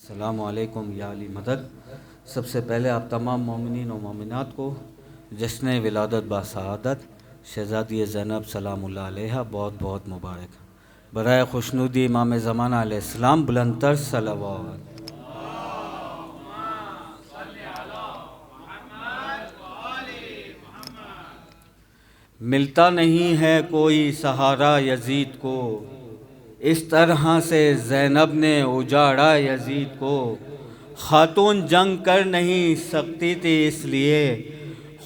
السلام علیکم یا علی مدد۔ سب سے پہلے آپ تمام مومنین و مومنات کو جشن ولادت باسعادت شہزادی زینب سلام اللہ علیہا بہت بہت مبارک۔ برائے خوشنودی امام زمانہ علیہ السلام بلند تر صلوات۔ ملتا نہیں ہے کوئی سہارا یزید کو، اس طرح سے زینب نے اجاڑا یزید کو۔ خاتون جنگ کر نہیں سکتی تھی اس لیے،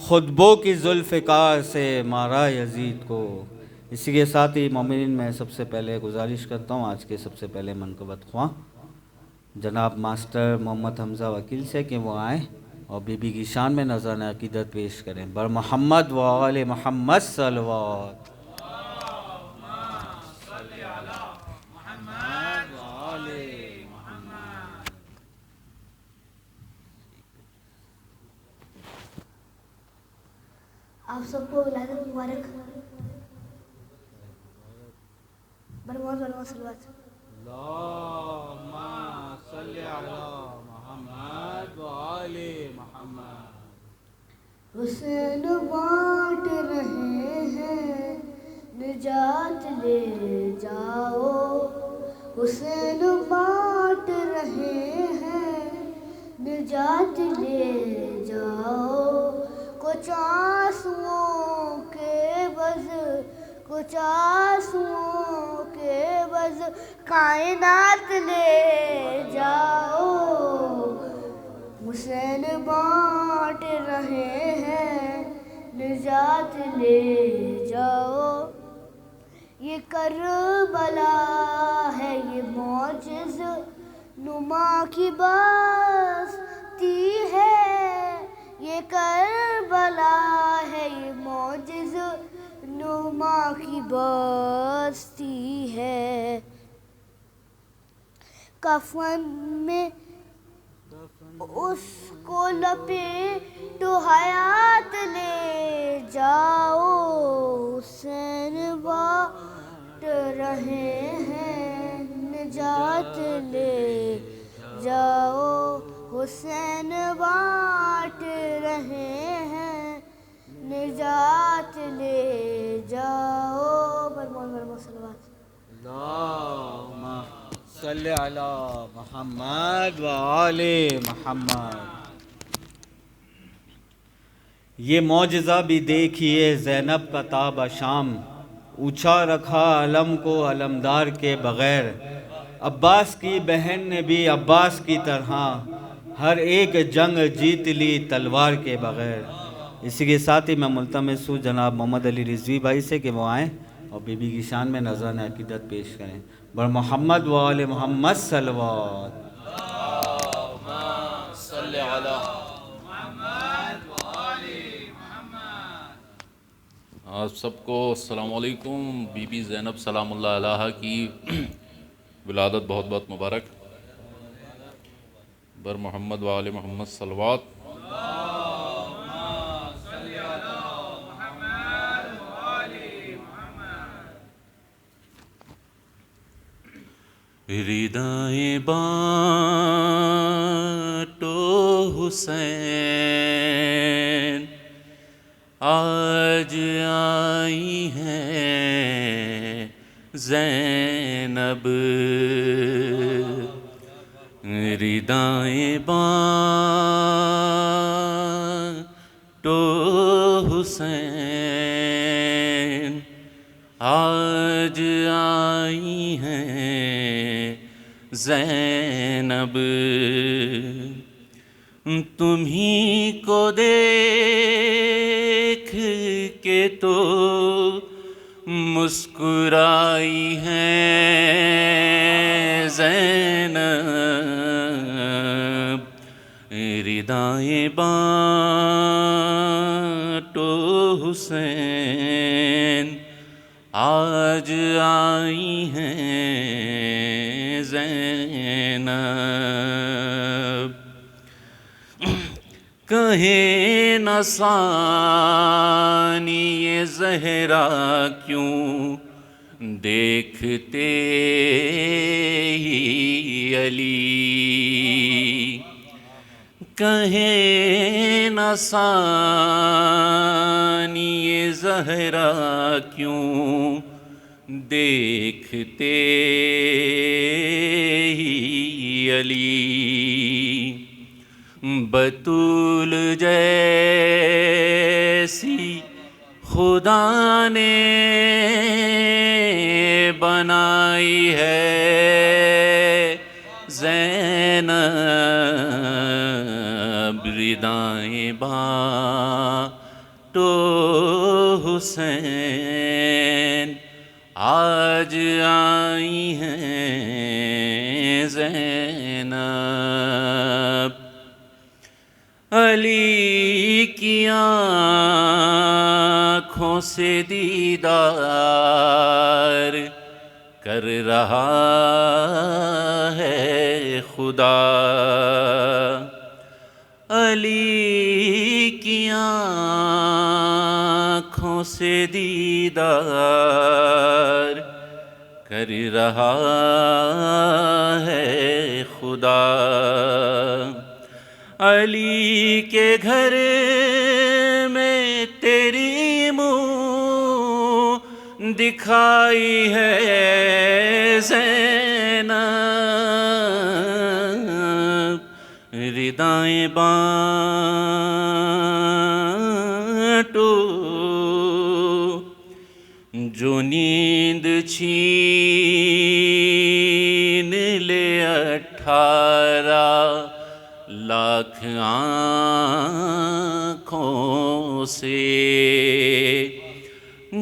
خطبوں کی ذوالفقار سے مارا یزید کو۔ اسی کے ساتھ ہی مومنین میں سب سے پہلے گزارش کرتا ہوں آج کے سب سے پہلے منقبت خواں جناب ماسٹر محمد حمزہ وکیل سے کہ وہ آئیں اور بی بی کی شان میں نذرانہ عقیدت پیش کریں۔ بر محمد و آل محمد صلوات۔ آپ سب کو ولادت مبارک۔ برموز برموز صلوات۔ اللہم صلی علی محمد و آل محمد۔ حسین بانٹ رہے ہیں نجات لے جاؤ، حسین بانٹ رہے ہیں نجات لے جاؤ۔ کچھ آنسوؤں کے بز، کچھ آنسوؤں کے بز کائنات لے جاؤ۔ حسین بانٹ رہے ہیں نجات لے جاؤ۔ یہ کربلا ہے یہ معجز نما کی بستی ہے، یہ کربلا ہے یہ معجز نما کی بستی ہے۔ کفن میں اس کو لپیٹو حیات لے جاؤ، حسین بانٹ رہے ہیں نجات لے جاؤ، حسین بانٹ رہے ہیں نجات لے جاؤ۔ برمون برمون صلوات۔ اللہم صلی علی محمد و آل محمد۔ یہ معجزہ بھی دیکھیے زینب کا تاب شام، اونچا رکھا علم کو علمدار کے بغیر۔ عباس کی بہن نے بھی عباس کی طرح ہر ایک جنگ جیت لی تلوار کے بغیر۔ اسی کے ساتھ ہی میں ملتمس ہوں جناب محمد علی رضوی بھائی سے کہ وہ آئیں اور بی بی کی شان میں نذرانہ عقیدت پیش کریں۔ بر محمد و آل محمد صلوات۔ اللہم صلی علی محمد و آل محمد۔ آپ سب کو السلام علیکم۔ بی بی زینب سلام اللہ علیہا کی ولادت بہت بہت مبارک۔ بر محمد و آل محمد صلوات۔ ردائیں بانٹو حسین، آج آئی ہیں زینب، ردائیں بانٹو حسین، آج آئی ہیں زینب، تمہیں کو دیکھ کے تو مسکرائی ہیں زینب، ردائیں بانٹو حسین، آج آئی ہیں زینب۔ کہیں نہ ثانی زہرا کیوں دیکھتے ہی علی کہیں نہ ثانی زہرا کیوں دیکھتے ہی علی بطول جیسی خدا نے بنائی ہے زینب ردائیں بانٹو حسین آج آئی ہیں زینب علی کی آنکھوں سے دیدار کر رہا ہے خدا علی کی آنکھوں سے دیدار کر رہا ہے خدا علی کے گھر میں تیری منہ دکھائی ہے زینب ردائیں بانٹو جو نیند چھین لے 18 لاکھ آنکھوں سے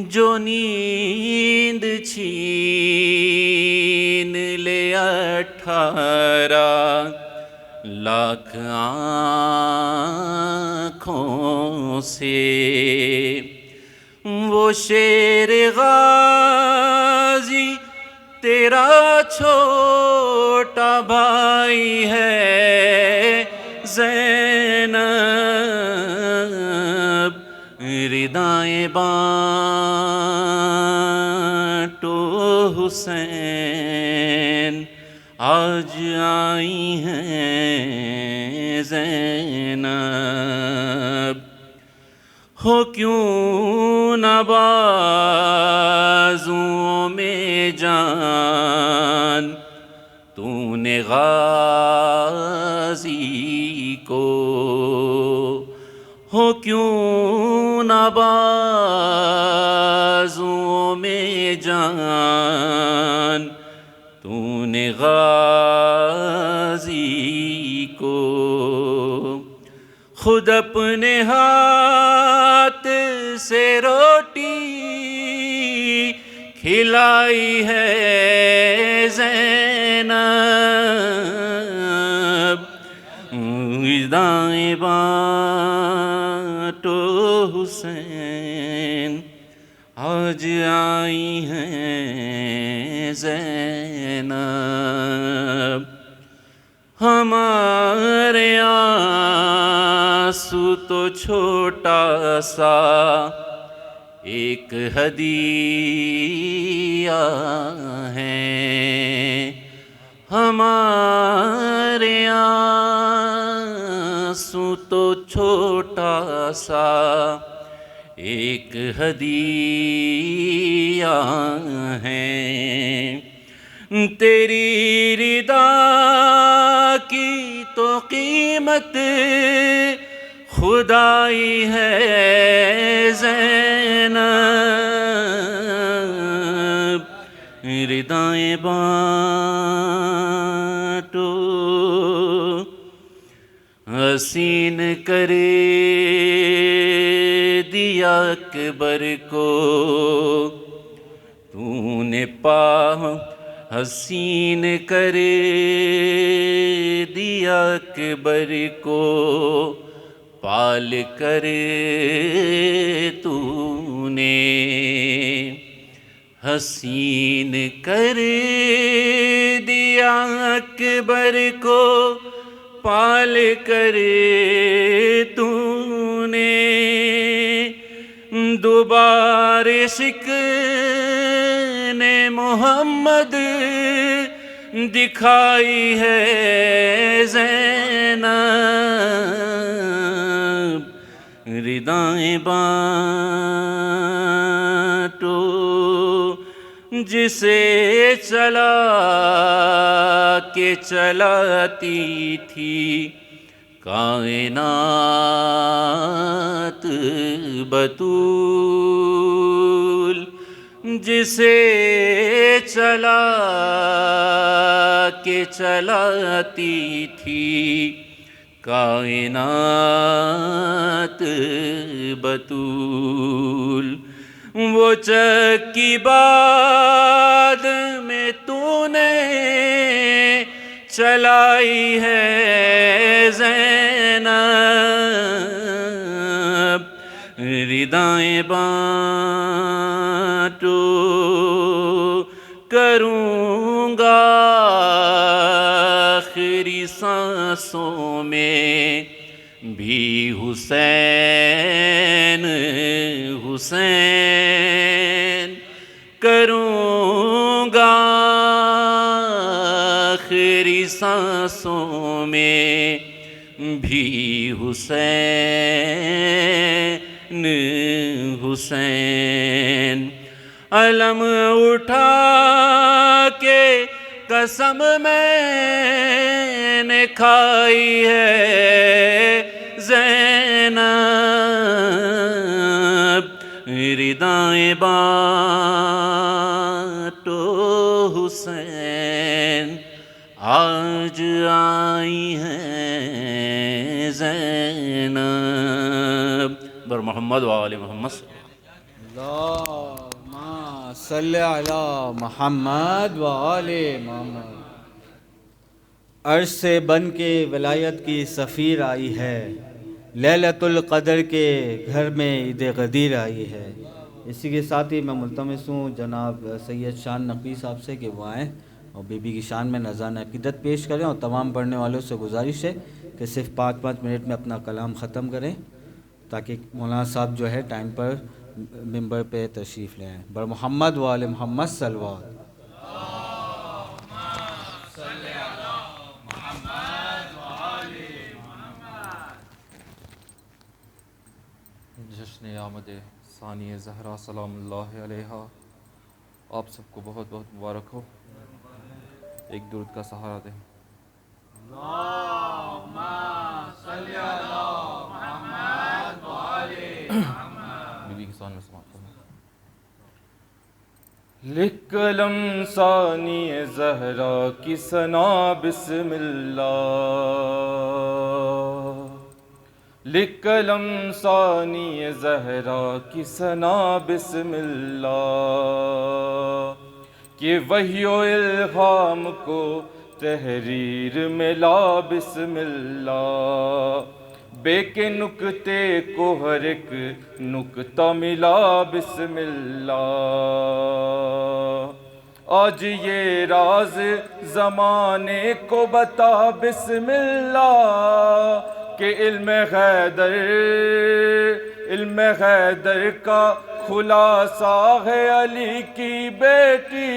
جو نیند چھین لے 18 لاکھ آنکھوں سے وہ شیر غازی تیرا چھوٹا بھائی ہے زینب ردائیں بانٹو حسین آج آئی ہیں زینب ہو کیوں نہ بازوں میں جان تو نے غازی کو ہو کیوں نہ بازوں میں جان تو نے غازی کو خود اپنے ہاتھ سے روٹی کھلائی ہے زینب ردائیں بانٹو حسین آج آئی ہیں زینب ہمارے آنسو تو چھوٹا سا ایک ہدیہ ہے ہمارے آنسو تو چھوٹا سا ایک ہدیہ ہے تیری رضا کی تو قیمت خدائی ہے زینب ردائیں بانٹو حسین کرے دیا اکبر کو تو نے حسین کرے دیا اکبر کو پال کر تو نے حسین کر دیا اکبر کو پال کر تو نے دوبارہ شکنے محمد دکھائی ہے زینب، ردائیں بانٹو جسے چلا کے چلاتی تھی کائنات بطول، جسے چلا کے چلاتی تھی کائنات بطول، وہ چکی بعد میں تو نے چلائی ہے زینب، ردائیں بانٹو کروں گا آخری سانسوں میں بھی حسین حسین، کروں گا آخری سانسوں میں بھی حسین حسین، علم اٹھا کے قسم میں نے کھائی ہے زینب، ردائیں بانٹو حسین، آج آئی ہیں زینب، بر محمد و آل محمد۔ اللہم صلی علی محمد و آل محمد۔ عرش سے بن کے ولایت کی سفیر آئی ہے، لیلۃ القدر کے گھر میں عید غدیر آئی ہے۔ اسی کے ساتھ ہی میں ملتمس ہوں جناب سید شان نقوی صاحب سے کہ وہ آئیں اور بی بی کی شان میں نذرانہ عقیدت پیش کریں، اور تمام پڑھنے والوں سے گزارش ہے کہ صرف 5 منٹ میں اپنا کلام ختم کریں تاکہ مولانا صاحب جو ہے ٹائم پر ممبر پہ تشریف لے آئیں۔ بر محمد و آل محمد صلوات۔ جشن آمد ثانی زہرا سلام اللہ علیہا آپ سب کو بہت بہت مبارک ہو۔ ایک درود کا سہارا دیں۔ اللہم صلی علی محمد و آل محمد۔ بی بی کی شان میں سماعت کرنا۔ لکھ قلم ثانی زہرا کی ثنا بسم اللہ، لکھ قلم ثانی زہرا کی ثنا بسم اللہ، کہ وحی و الہام کو تحریر میں لا بسم اللہ، بے کے نکتے کو ہر ایک نکتہ ملا بسم اللہ، آج یہ راز زمانے کو بتا بسم اللہ، کہ علم حیدر کا خلاصہ ہے علی کی بیٹی،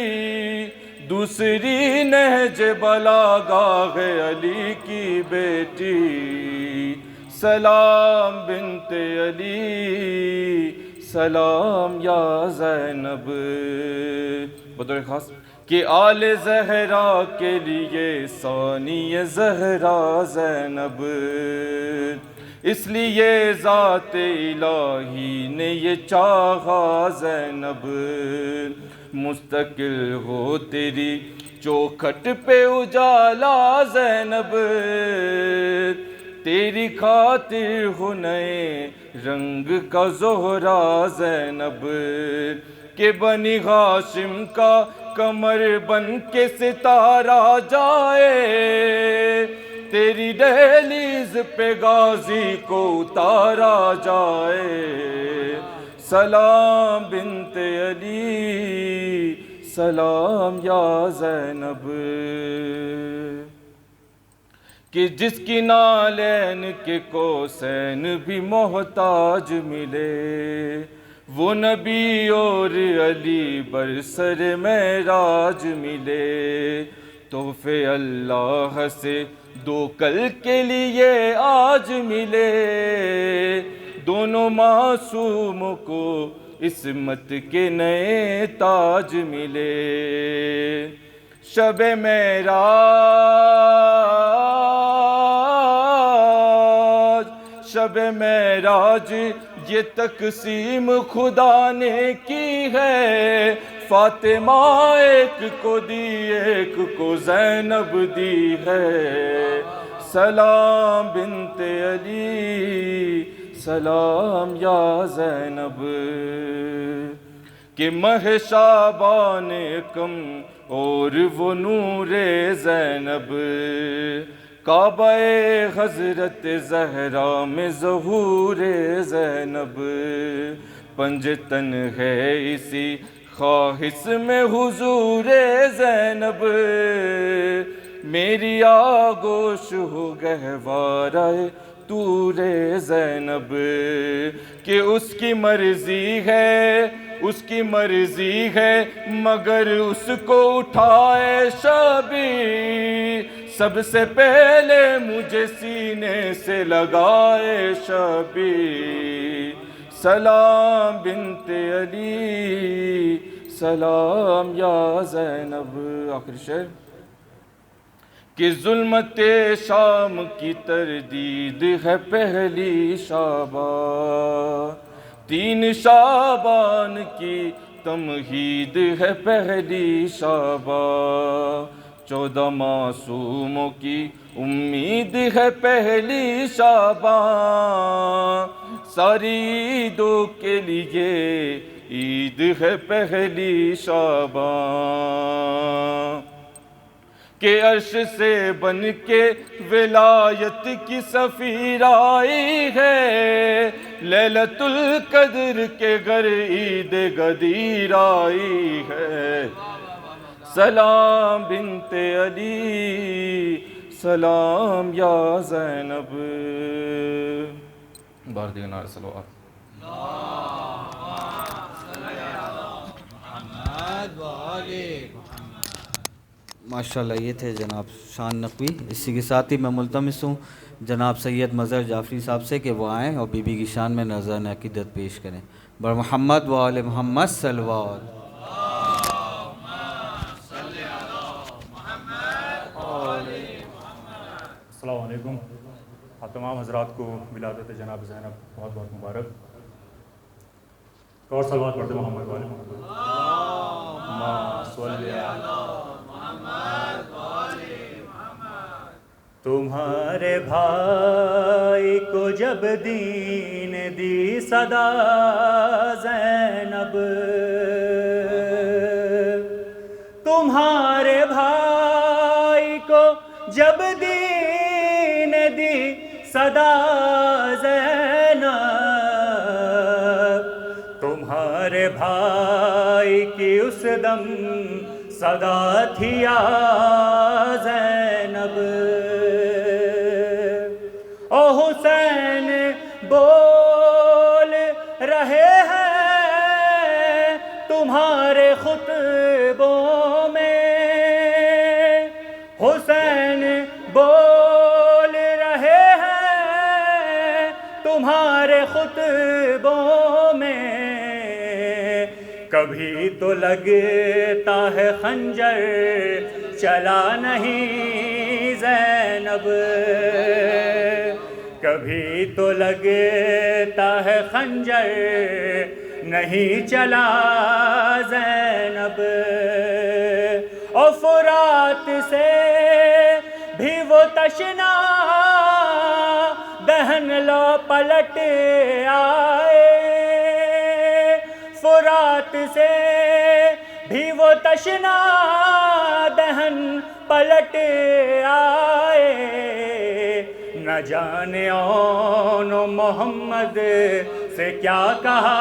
دوسری نہج بلاغہ ہے علی کی بیٹی، سلام بنت علی سلام یا زینب، بطور خاص کہ آل زہرا کے لیے ثانی زہرا زینب، اس لیے ذات الہی نے یہ چاہا زینب، مستقل ہو تیری چوکھٹ پہ اجالا زینب، تیری خاطر ہو نئے رنگ کا زہرا زینب، کہ بنی ہاشم کا کمر بن کے ستارہ جائے، تیری دہلیز پہ غازی کو اتارا جائے، سلام بنت علی سلام یا زینب، کہ جس کی نالین کے کوسین بھی محتاج ملے، وہ نبی اور علی برسر معراج ملے، تحفے اللہ سے دو کل کے لیے آج ملے، دونوں معصوموں کو عصمت کے نئے تاج ملے۔ شب معراج یہ تقسیم خدا نے کی ہے، فاطمہ ایک کو دی ایک کو زینب دی ہے، سلام بنت علی سلام یا زینب، کہ مہ شعبان کم اور وہ نور زینب، کعبہ حضرت زہرا میں ظہور زینب، پنجتن ہے اسی خواہش میں حضور زینب، میری آغوش ہو گہوارہ طور زینب، کہ اس کی مرضی ہے مگر اس کو اٹھائے شبی، سب سے پہلے مجھے سینے سے لگائے شبی، سلام بنت علی سلام یا زینب۔ آخر شعر، کہ ظلمت شام کی تردید ہے پہلی شعبان، 3 شعبان کی تمہید ہے پہلی شعبان، 14 معصوموں کی امید ہے پہلی شعبان، ساری عیدوں کے لیے عید ہے پہلی شعبان، کہ عرش سے بن کے ولایت کی سفیر آئی ہے، لیلۃ القدر کے گھر عید غدیر آئی ہے، سلام بنت علی سلام یا زینب۔ بار دیگر نعرہ صلوات۔ ماشاءاللہ یہ تھے جناب شان نقوی۔ اسی کے ساتھ ہی میں ملتمس ہوں جناب سید مظہر جعفری صاحب سے کہ وہ آئیں اور بی بی کی شان میں نذران عقیدت پیش کریں۔ بر محمد و آل محمد صلوات۔ السلام علیکم، آپ تمام حضرات کو ولادت جناب زینب بہت بہت مبارک۔ اور صلوات پڑھتے محمد و آل محمد۔ تمہارے بھائی کو جب دین دی صدا زینب، تمہارے بھائی کو جب دین دی صدا زینب، تمہارے بھائی کی اس دم صدا تھی یا زینب، او حسین بول رہے ہیں تمہارے خطبوں میں، حسین بول رہے ہیں تمہارے خطبوں میں، کبھی تو لگتا ہے خنجر چلا نہیں زینب، کبھی تو لگتا ہے خنجر نہیں چلا زینب، اور فرات سے بھی وہ تشنا دہن لو پلٹ آئے، فرات سے بھی وہ تشنا دہن پلٹ آئے، نہ جانے اون محمد سے کیا کہا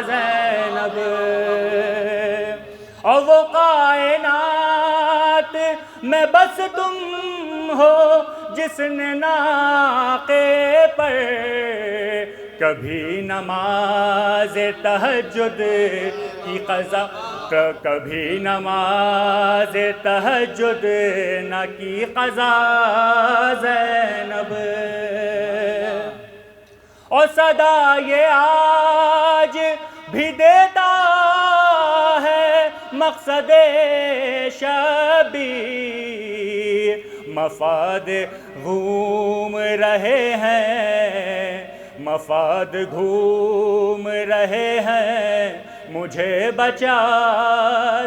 زینب، اور وہ کائنات میں بس تم ہو جس نے ناقے پر کبھی نماز تہجد کی قضا، کبھی نماز تہجد نہ کی قضا زینب، اور صدا یہ آج بھی دیتا ہے مقصد شبیر، مفاد گھوم رہے ہیں، مفاد گھوم رہے ہیں، مجھے بچا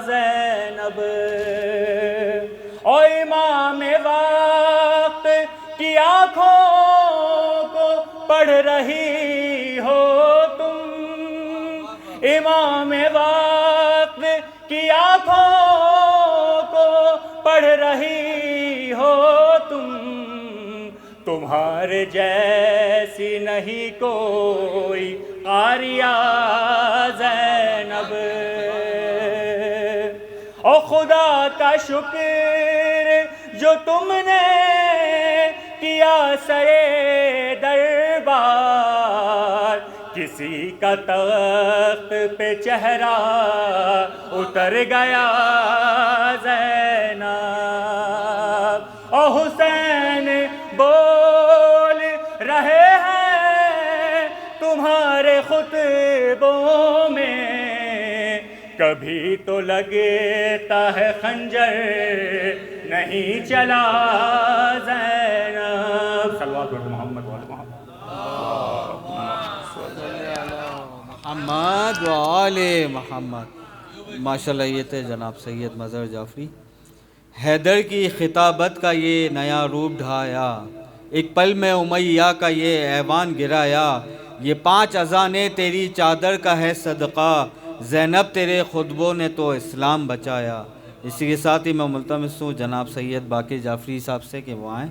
زینب، اور امام وقت کی آنکھوں کو پڑھ رہی ہو تم، امام وقت کی آنکھوں کو پڑھ رہی ہو تم، تمہارے جیسی نہیں کوئی قاریہ زینب، اور خدا کا شکر جو تم نے کیا سرے دربار، کسی کا تخت پہ چہرہ اتر گیا زینب، اور حسین بول رہے ہیں تمہارے خطبوں میں، کبھی تو لگتا ہے خنجر نہیں چلا زینب، صلوات محمد وعلی محمد، محمد و آل محمد۔ ماشاءاللہ یہ تھے جناب سید مظہر جعفری۔ حیدر کی خطابت کا یہ نیا روپ ڈھایا، ایک پل میں امیہ کا یہ ایوان گرایا، یہ 5 اذانیں تیری چادر کا ہے صدقہ، زینب تیرے خطبوں نے تو اسلام بچایا۔ اسی کے ساتھ ہی میں ملتمس ہوں جناب سید باقر جعفری صاحب سے کہ وہ آئیں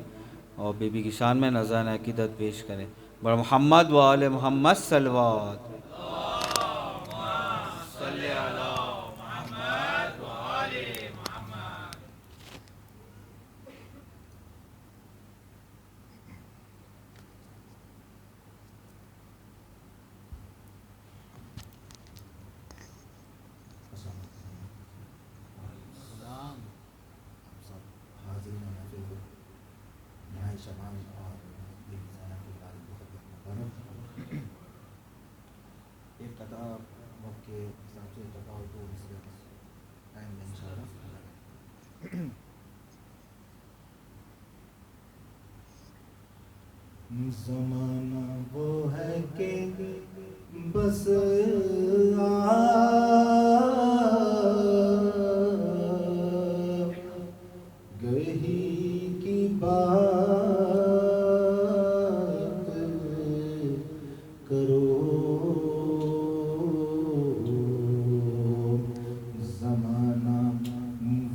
اور بی بی کی شان میں نذرانہ عقیدت پیش کریں۔ بر محمد و آل محمد صلوات۔ ایک قطع وقت کے حساب سے اتفاق تو اس کے ٹائم میں انشاءاللہ۔ زمانہ وہ ہے کہ بس گہی کی بات کرو، زمانہ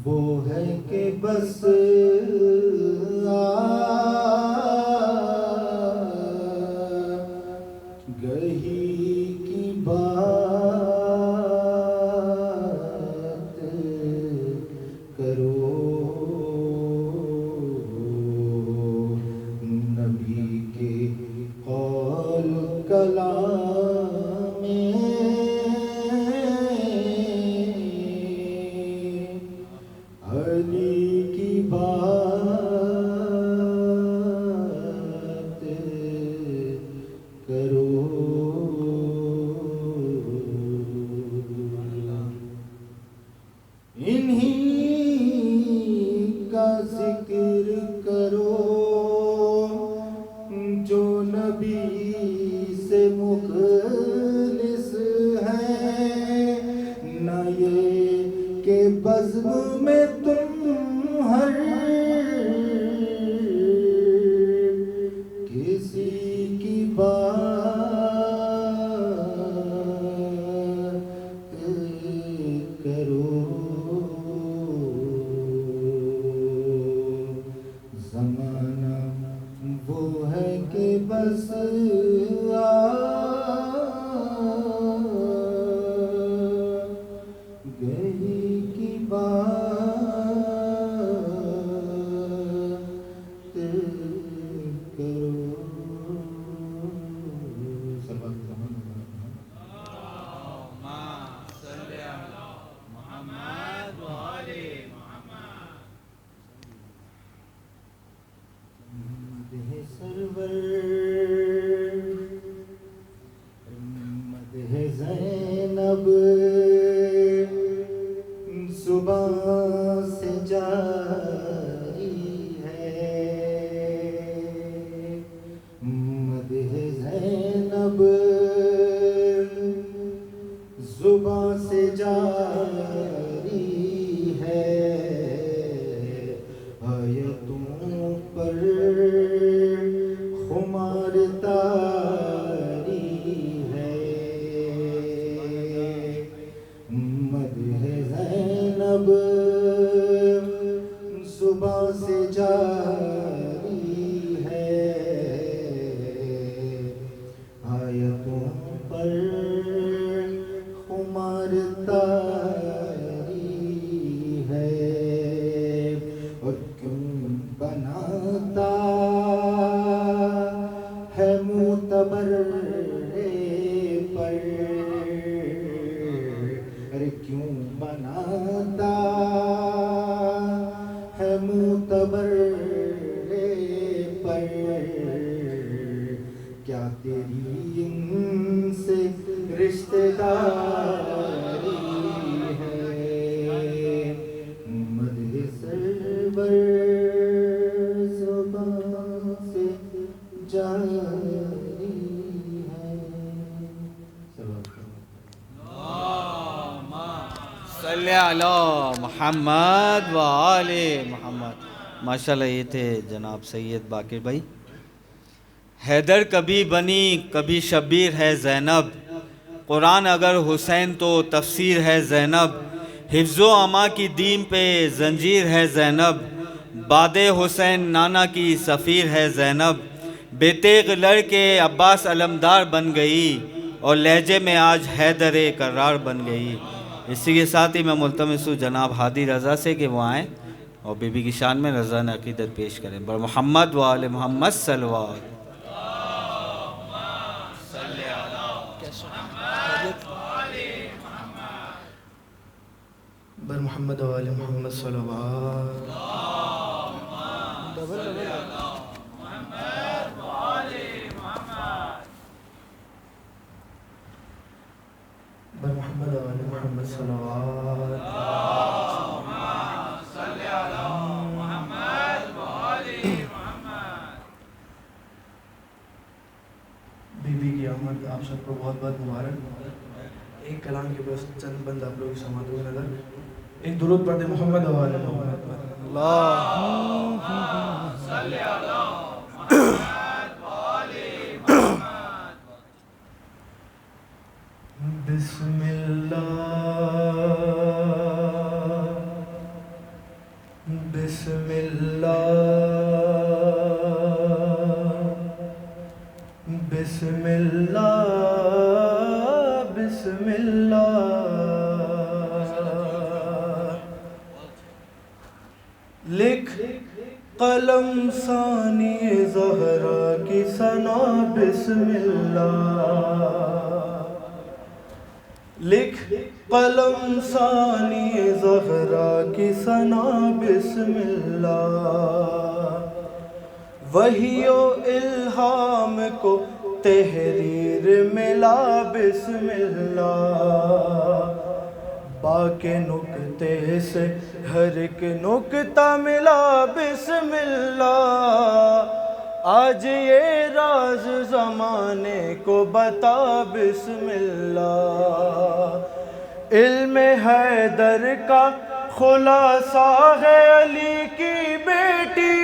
وہ ہے کہ بس گہی کی بات کرو، نبی کے قول کلام علی کی بات کرو، انہی کا ذکر کرو جو نبی سے مخلص ہے، نہ یہ کہ بزم میں تم ہر کسی کی بات کرو، زمانہ وہ ہے کہ بس گہی کی بات کرو، مدح سرور مدح زینب زبان سے جاری ہے مدح زینب زبان سے جاری ہے آیتوں پر خمار تاری ہے مدح زینب زبان سے جاری ہے آیتوں پر خمار تاری ہے اور کیوں بناتا ہے معتبر پر ارے کیوں بناتا ہے معتبر پر کیا تیری ان سے رشتہ داری ہے مدح سرور زبان سے جاری ہے صلی علی محمد و آل محمد. ماشاءاللہ یہ تھے جناب سید باقر بھائی. حیدر کبھی بنی کبھی شبیر ہے زینب، قرآن اگر حسین تو تفسیر ہے زینب، حفظ و اما کی دین پہ زنجیر ہے زینب، باد حسین نانا کی سفیر ہے زینب، بیتیغ لڑ کے عباس علمدار بن گئی اور لہجے میں آج حیدر کرار بن گئی. اسی کے ساتھ ہی میں ملتمس ہوں جناب ہادی رضا سے کہ وہ آئیں اور بی بی کی شان میں رضان عقیدت پیش کریں. بر محمد و آل محمد صلوات. بر محمد و آل محمد صلوات. بر محمد و آل محمد صلوات. بی بی کی آمد آپ سب کو بہت بہت مبارک. ایک کلام کے بس چند بند آپ لوگ سماعت ہوئے نظر. ایک درود پڑھتے محمد و آل محمد. بسم اللہ بسم اللہ بسم اللہ بسم اللہ. لکھ قلم ثانی زہرا کی ثنا بسم اللہ. لکھ قلم ثانی زہرا کی ثنا بسم اللہ. وحی و الہام کو تحریر ملا بسم اللہ. باقی نکتے سے ہر ایک نکتہ ملا بسم اللہ. آج یہ راز زمانے کو بتا بسم اللہ. علم حیدر کا خلاصہ ہے علی کی بیٹی،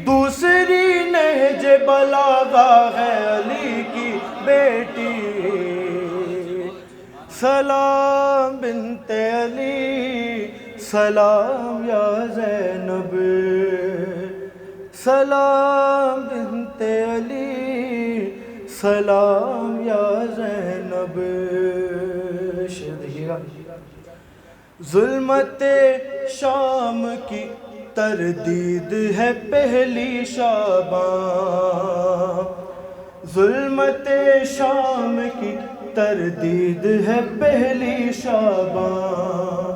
دوسری نہج بلاغہ ہے علی کی بیٹی. سلام بنت علی سلام یا زینب، سلام بنت علی سلام یا زینب. شعر دیکھیے گا. ظلمت شام کی تردید ہے پہلی شاباں، ظلمت شام کی تردید ہے پہلی شاباں.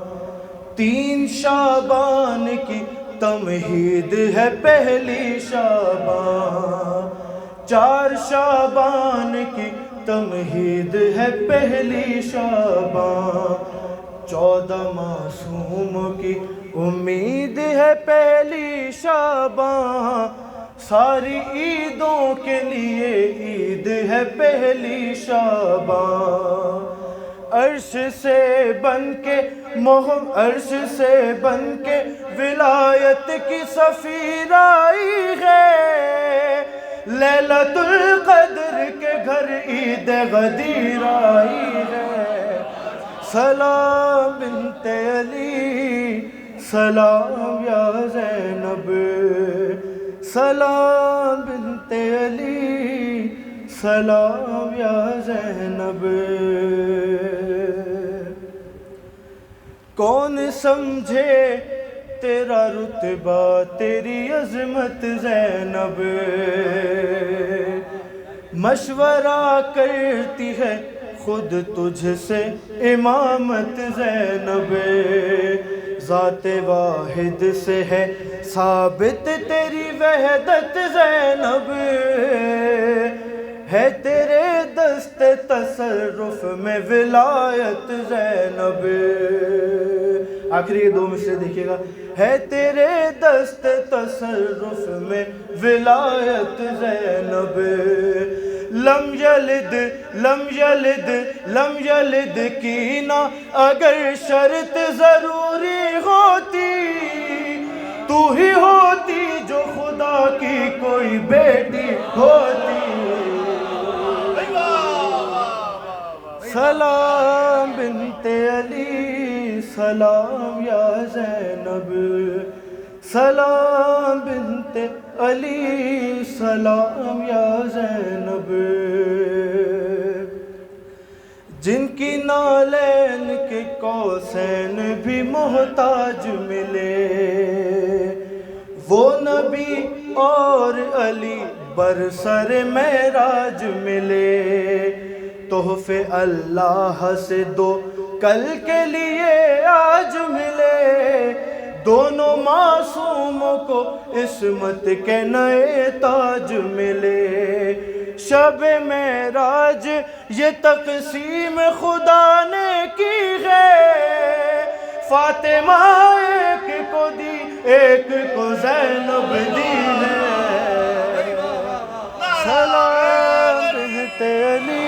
3 شعبان کی تمہید ہے پہلی شاباں. 4 شعبان کی تمہید ہے پہلی شعبان، 14 معصوموں کی امید ہے پہلی شعبان، ساری عیدوں کے لیے عید ہے پہلی شعبان، عرش سے بن کے ولایت کی سفیر آئی ہے، لیلۃ القدر کے گھر عید غدیر آئی ہے، سلام بنت علی سلام یا زینب، سلام بنت علی سلام یا زینب، کون سمجھے تیرا رتبہ تیری عظمت زینب، مشورہ کرتی ہے خود تجھ سے امامت زینب، ذات واحد سے ہے ثابت تیری وحدت زینب، ہے تیرے دست تصرف میں ولایت زینب، آخری یہ 2 مصرے دیکھیے گا، ہے تیرے دست تصرف میں ولایت زینب، لم یلد کی نہ اگر شرط ضروری ہوتی، تو ہی ہوتی جو خدا کی کوئی بیٹی ہوتی، سلام بنت علی سلام یا زینب، سلام بنت علی سلام یا زینب، جن کی نالین کے قوسین بھی محتاج ملے، وہ نبی اور علی برسر معراج ملے، تحفے اللہ سے 2 کل کے لیے آج ملے، دونوں معصوموں کو عصمت کے نئے تاج ملے، شب معراج یہ تقسیم خدا نے کی ہے، فاطمہ ایک کو دی ایک کو زینب دی ہے، سلام بنت علی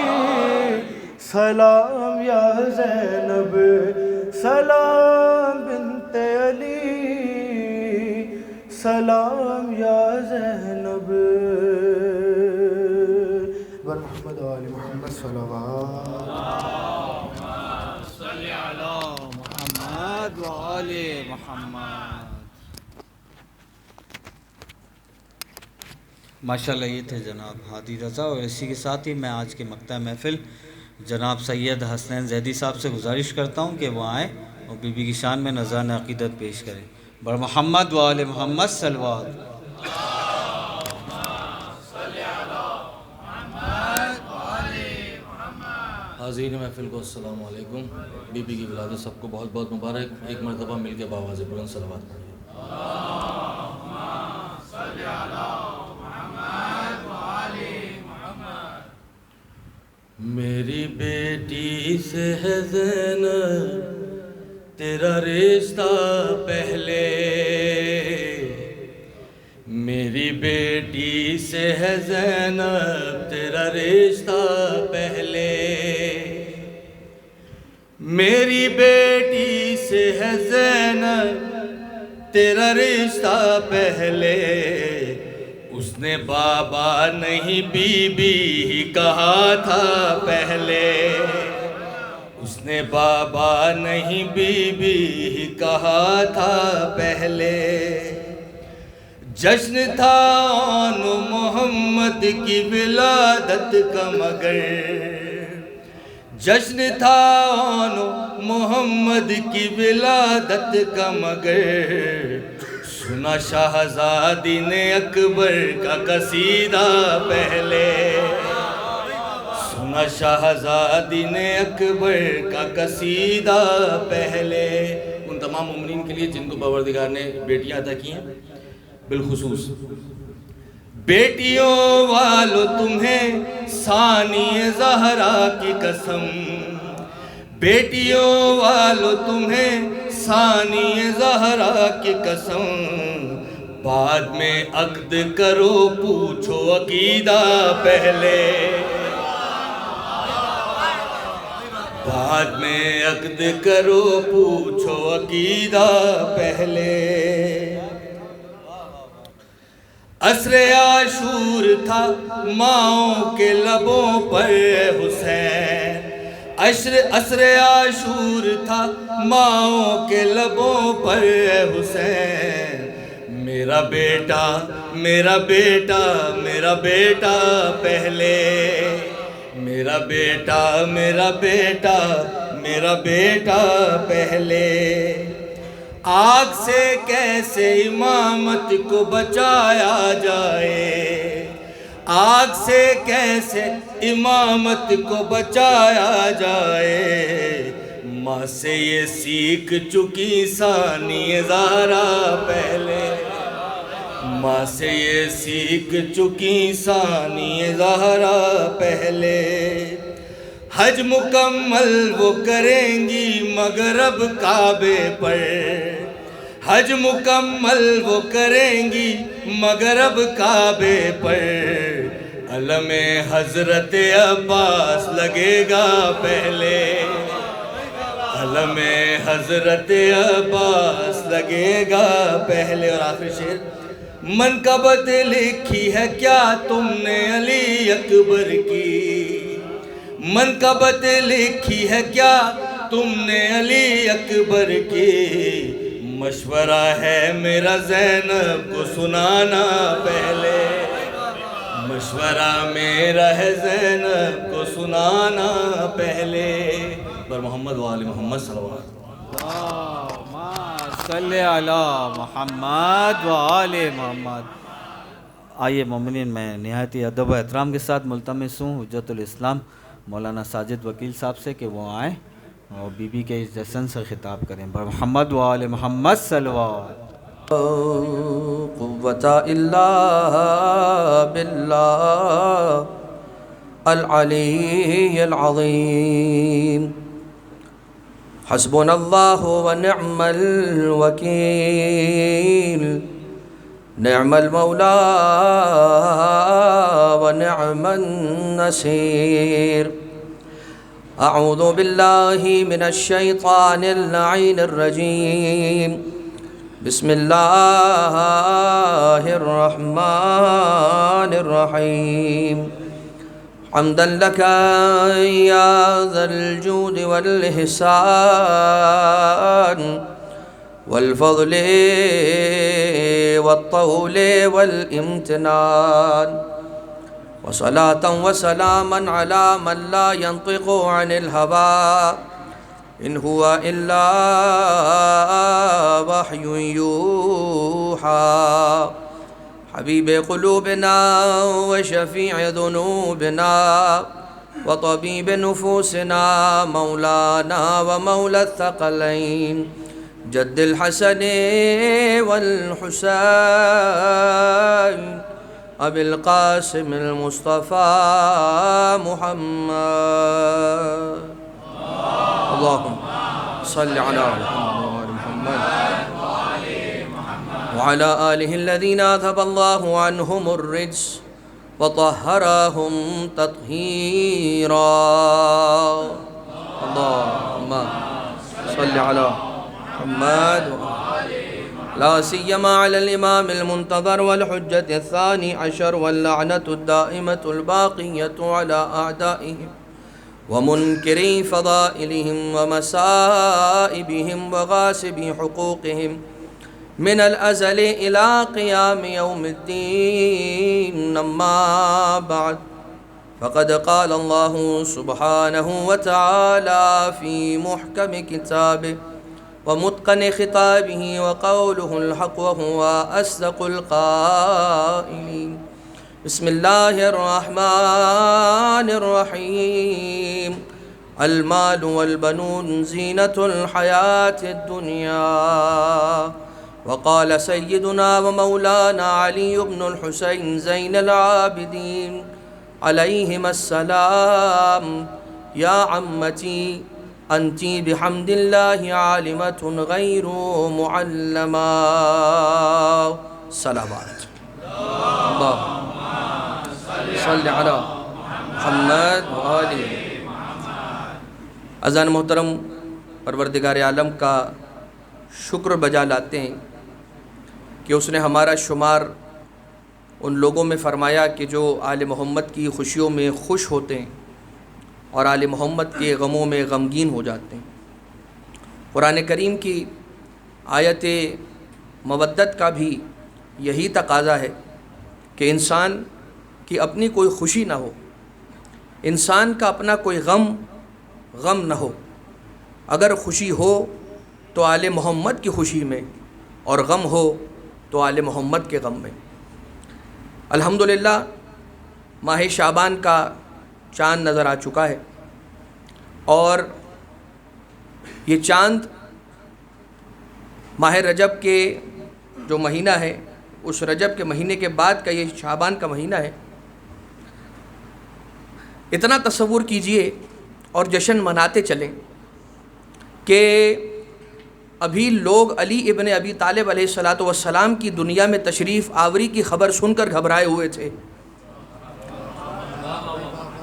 سلام یا زینب، سلام بنت علی سلام یا زینب، محمد و آل محمد صلوات، صلی علی محمد و آل محمد۔ ماشاءاللہ یہ تھے جناب ہادی رضا، اور اسی کے ساتھ ہی میں آج کے مقطع محفل جناب سید حسنین زیدی صاحب سے گزارش کرتا ہوں کہ وہ آئیں اور بی بی کی شان میں نذران عقیدت پیش کریں۔ بر محمد و آل محمد صلوات۔ حاضرین محفل کو السلام علیکم، بی بی کی ولادت سب کو بہت بہت مبارک، ایک مرتبہ مل کے بآواز بلند صلوات پڑھیں۔ میری بیٹی سے ہے زینب تیرا رشتہ پہلے، میری بیٹی سے ہے زینب تیرا رشتہ پہلے، میری بیٹی سے ہے زینب تیرا رشتہ پہلے، اس نے بابا نہیں بی بی ہی کہا تھا پہلے، اس نے بابا نہیں بی بی ہی کہا تھا پہلے، جشن تھا آن محمد کی ولادت کا مگر، جشن تھا آن محمد کی ولادت کا مگر، سنا شہزادی نے اکبر کا قصیدہ پہلے، سنا شہزادی نے اکبر کا قصیدہ پہلے۔ ان تمام مومنین کے لیے جن کو پروردگار نے بیٹیاں عطا کی ہیں، بالخصوص بیٹیوں والو تمہیں ثانی زہرا کی قسم، بیٹیوں والو تمہیں ثانی زہرا کی قسم، بعد میں عقد کرو پوچھو عقیدہ پہلے، بعد میں عقد کرو پوچھو عقیدہ پہلے۔ عصر عاشور تھا ماؤں کے لبوں پر حسین، عصر عاشور تھا ماؤں کے لبوں پر حسین، میرا بیٹا میرا بیٹا میرا بیٹا پہلے، میرا بیٹا میرا بیٹا میرا بیٹا پہلے۔ آگ سے کیسے امامت کو بچایا جائے، آگ سے کیسے امامت کو بچایا جائے، ماں سے یہ سیکھ چکی ثانی زہرا پہلے، ماں سے یہ سیکھ چکی ثانی زہرا پہلے۔ حج مکمل وہ کریں گی مغرب کعبے پر، حج مکمل وہ کریں گی مغرب کعبے پر، علم حضرت عباس لگے گا پہلے، علم حضرت عباس لگے گا پہلے۔ اور آخری شعر، منقبت لکھی ہے کیا تم نے علی اکبر کی، منقبت لکھی ہے کیا تم نے علی اکبر کی، مشورہ ہے میرا زینب کو سنانا پہلے، مشورہ میرا ہے زینب کو سنانا پہلے۔ پر محمد و آل محمد صلوات اللہم صلی علی محمد و آل محمد۔ آئیے مومنین، میں نہایت ادب و احترام کے ساتھ ملتمس ہوں حجت الاسلام مولانا ساجد وکیل صاحب سے کہ وہ آئیں اور بی بی کے اس جشن سے خطاب کریں۔ بر محمد و آل محمد صلوات۔ قوة إلا بالله العلي العظيم، حسبنا الله ونعم الوكيل، نعم المولى ونعم النصير۔ أعوذ بالله من الشيطان اللعين الرجيم، بسم الله الرحمن الرحيم، حمدا لك يا ذا الجود والإحسان والفضل والطول والامتنان، وصلاة وسلاما على من لا ينطق عن الهوى إن هو إلا وحي يوحى، حبيب قلوبنا وشفيع ذنوبنا وطبيب نفوسنا، مولانا ومولى الثقلين، جد الحسن والحسين، أبي القاسم المصطفى محمد، اللهم صل على محمد وعلى آله الذين أذهب الله عنهم الرجس وطهرهم تطهيرا، اللهم صل على محمد لا سيما على الإمام المنتظر والحجة الثاني عشر، واللعنة الدائمة الباقية على أعدائهم ومنكري فضائلهم ومسائبهم وغاسبي حقوقهم من الأزل إلى قيام يوم الدين، أما بعد، فقد قال الله سبحانه وتعالى في محكم كتابه ومتقن خطابه وقوله الحق وهو أصدق القائلين، بسم الله الرحمن الرحيم، المال والبنون زينة الحياة الدنيا وقال سيدنا ومولانا علي بن الحسين زين العابدين عليهما السلام يا عمتي أنت بحمد الله عالمة غير معلمة. صلوات اللهم صل على محمد وآل. اذان محترم، پروردگار عالم کا شکر بجا لاتے ہیں کہ اس نے ہمارا شمار ان لوگوں میں فرمایا کہ جو آل محمد کی خوشیوں میں خوش ہوتے ہیں اور آل محمد کے غموں میں غمگین ہو جاتے ہیں. قرآن کریم کی آیت مودت کا بھی یہی تقاضا ہے کہ انسان کی اپنی کوئی خوشی نہ ہو، انسان کا اپنا کوئی غم نہ ہو. اگر خوشی ہو تو آل محمد کی خوشی میں، اور غم ہو تو آل محمد کے غم میں. الحمدللہ ماہ شعبان کا چاند نظر آ چکا ہے، اور یہ چاند ماہ رجب کے جو مہینہ ہے، اس رجب کے مہینے کے بعد کا یہ شعبان کا مہینہ ہے. اتنا تصور کیجئے اور جشن مناتے چلیں کہ ابھی لوگ علی ابن ابی طالب علیہ السلام کی دنیا میں تشریف آوری کی خبر سن کر گھبرائے ہوئے تھے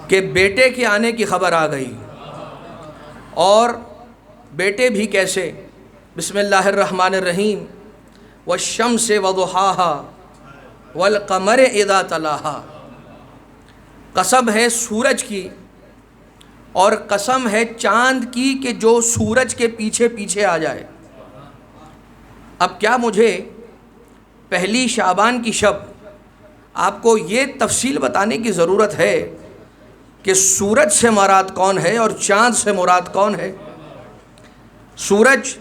کہ بیٹے کے آنے کی خبر آ گئی، اور بیٹے بھی کیسے. بسم اللہ الرحمن الرحیم. والشمس وضحاها والقمر اذا تلاها. قسم ہے سورج کی اور قسم ہے چاند کی کہ جو سورج کے پیچھے پیچھے آ جائے. اب کیا مجھے پہلی شعبان کی شب آپ کو یہ تفصیل بتانے کی ضرورت ہے کہ سورج سے مراد کون ہے اور چاند سے مراد کون ہے؟ سورج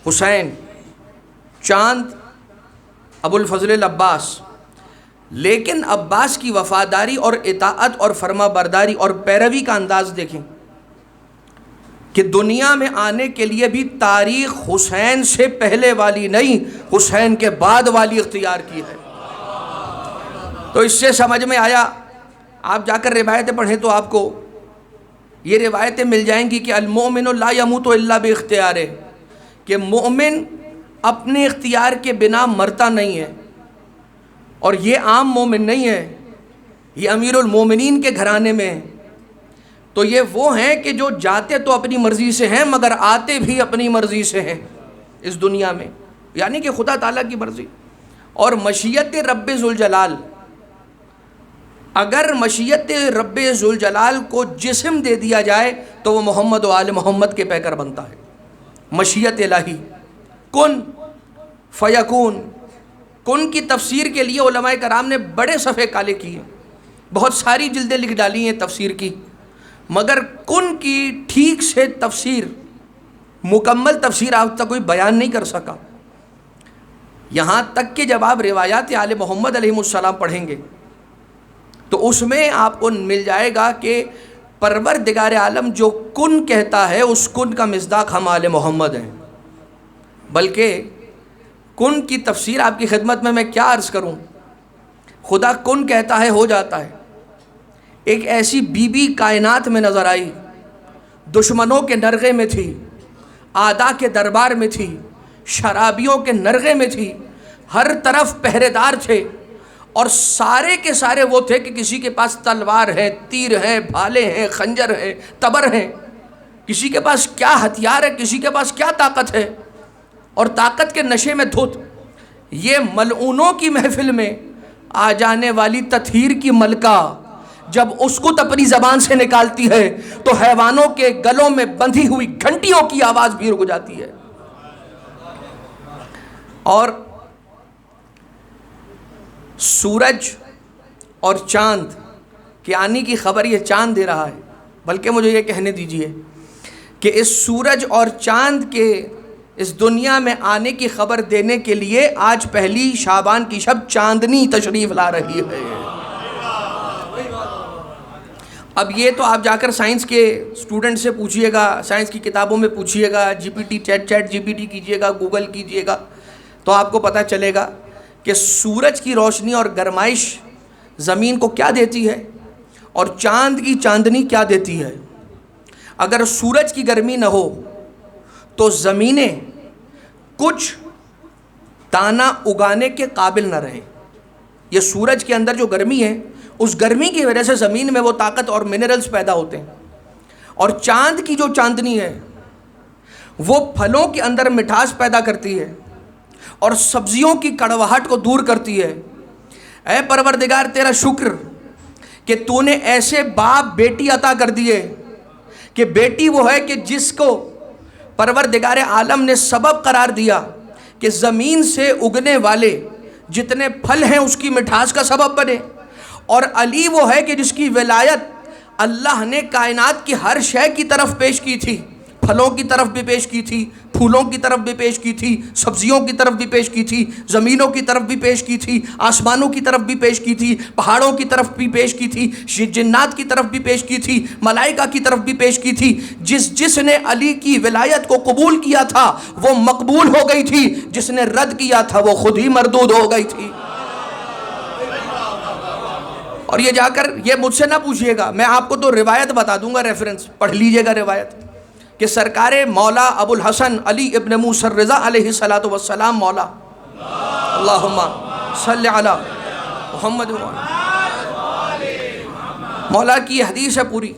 حسین، چاند ابو الفضل العباس. لیکن عباس کی وفاداری اور اطاعت اور فرما برداری اور پیروی کا انداز دیکھیں کہ دنیا میں آنے کے لیے بھی تاریخ حسین سے پہلے والی نہیں، حسین کے بعد والی اختیار کی ہے. تو اس سے سمجھ میں آیا، آپ جا کر روایتیں پڑھیں تو آپ کو یہ روایتیں مل جائیں گی کہ المؤمن لا یموت الا باختیارہ، کہ مومن اپنے اختیار کے بنا مرتا نہیں ہے. اور یہ عام مومن نہیں ہے، یہ امیر المومنین کے گھرانے میں ہیں. تو یہ وہ ہیں کہ جو جاتے تو اپنی مرضی سے ہیں مگر آتے بھی اپنی مرضی سے ہیں اس دنیا میں، یعنی کہ خدا تعالیٰ کی مرضی. اور مشیت رب ذوالجلال، اگر مشیت رب ذوالجلال کو جسم دے دیا جائے تو وہ محمد و آل محمد کے پیکر بنتا ہے. مشیت الہی، کن فیکون. کن کی تفسیر کے لیے علماء کرام نے بڑے صفحے کالے کیے، بہت ساری جلدیں لکھ ڈالی ہیں تفسیر کی، مگر کن کی ٹھیک سے تفسیر، مکمل تفسیر آج تک کوئی بیان نہیں کر سکا. یہاں تک کہ جب آپ روایات آل محمد علیہ السلام پڑھیں گے تو اس میں آپ کو مل جائے گا کہ پروردگار عالم جو کن کہتا ہے اس کن کا مصداق ہم آل محمد ہیں. بلکہ کن کی تفسیر آپ کی خدمت میں کیا عرض کروں. خدا کن کہتا ہے ہو جاتا ہے. ایک ایسی بی بی کائنات میں نظر آئی، دشمنوں کے نرغے میں تھی، اعداء کے دربار میں تھی، شرابیوں کے نرغے میں تھی، ہر طرف پہرے دار تھے، اور سارے کے سارے وہ تھے کہ کسی کے پاس تلوار ہے، تیر ہیں، بھالے ہیں، خنجر ہیں، تبر ہیں. کسی کے پاس کیا ہتھیار ہے، کسی کے پاس کیا طاقت ہے، اور طاقت کے نشے میں دھت. یہ ملعونوں کی محفل میں آ جانے والی تطہیر کی ملکہ جب اسکت اپنی زبان سے نکالتی ہے تو حیوانوں کے گلوں میں بندھی ہوئی گھنٹیوں کی آواز بھی رک جاتی ہے. اور سورج اور چاند کے آنے کی خبر یہ چاند دے رہا ہے. بلکہ مجھے یہ کہنے دیجئے کہ اس سورج اور چاند کے اس دنیا میں آنے کی خبر دینے کے لیے آج پہلی شعبان کی شب چاندنی تشریف لا رہی ہے. اب یہ تو آپ جا کر سائنس کے اسٹوڈنٹ سے پوچھئے گا، سائنس کی کتابوں میں پوچھئے گا، چیٹ جی پی ٹی کیجئے گا، گوگل کیجئے گا، تو آپ کو پتہ چلے گا کہ سورج کی روشنی اور گرمائش زمین کو کیا دیتی ہے اور چاند کی چاندنی کیا دیتی ہے. اگر سورج کی گرمی نہ ہو تو زمینیں کچھ دانہ اگانے کے قابل نہ رہیں. یہ سورج کے اندر جو گرمی ہے، اس گرمی کی وجہ سے زمین میں وہ طاقت اور منرلز پیدا ہوتے ہیں. اور چاند کی جو چاندنی ہے وہ پھلوں کے اندر مٹھاس پیدا کرتی ہے اور سبزیوں کی کڑواہٹ کو دور کرتی ہے. اے پروردگار تیرا شکر کہ تو نے ایسے باپ بیٹی عطا کر دیے کہ بیٹی وہ ہے کہ جس کو پروردگار عالم نے سبب قرار دیا کہ زمین سے اگنے والے جتنے پھل ہیں اس کی مٹھاس کا سبب بنے. اور علی وہ ہے کہ جس کی ولایت اللہ نے کائنات کی ہر شے کی طرف پیش کی تھی. پھلوں کی طرف بھی پیش کی تھی، پھولوں کی طرف بھی پیش کی تھی، سبزیوں کی طرف بھی پیش کی تھی، زمینوں کی طرف بھی پیش کی تھی، آسمانوں کی طرف بھی پیش کی تھی، پہاڑوں کی طرف بھی پیش کی تھی، جنات کی طرف بھی پیش کی تھی، ملائکہ کی طرف بھی پیش کی تھی. جس نے علی کی ولایت کو قبول کیا تھا وہ مقبول ہو گئی تھی، جس نے رد کیا تھا وہ خود ہی مردود ہو گئی تھی. اور یہ جا کر یہ مجھ سے نہ پوچھئے گا، میں آپ کو تو روایت بتا دوں گا، ریفرنس پڑھ لیجئے گا روایت، کہ سرکار مولا ابو الحسن علی ابن موسیٰ الرضا علیہ السلام مولا اللہم صلی علی محمد مولا کی حدیث ہے پوری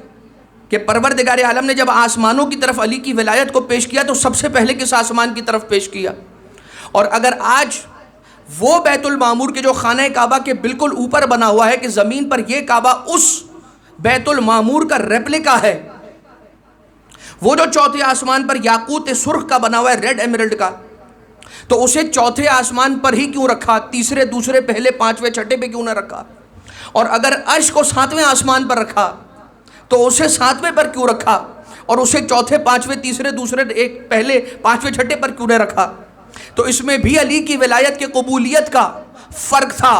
کہ پروردگار عالم نے جب آسمانوں کی طرف علی کی ولایت کو پیش کیا تو سب سے پہلے کس آسمان کی طرف پیش کیا. اور اگر آج وہ بیت المعمور کے جو خانہ کعبہ کے بالکل اوپر بنا ہوا ہے کہ زمین پر یہ کعبہ اس بیت المعمور کا ریپلیکا ہے، وہ جو چوتھے آسمان پر یاقوت سرخ کا بنا ہوا ہے، ریڈ ایمرلڈ کا، تو اسے چوتھے آسمان پر ہی کیوں رکھا؟ تیسرے، دوسرے، پہلے، پانچویں، چھٹے پہ کیوں نہ رکھا؟ اور اگر عرش کو ساتویں آسمان پر رکھا تو اسے ساتویں پر کیوں رکھا؟ اور اسے چوتھے، پانچویں، تیسرے، دوسرے، ایک پہلے، پانچویں، چھٹے پر کیوں نہ رکھا؟ تو اس میں بھی علی کی ولایت کی قبولیت کا فرق تھا.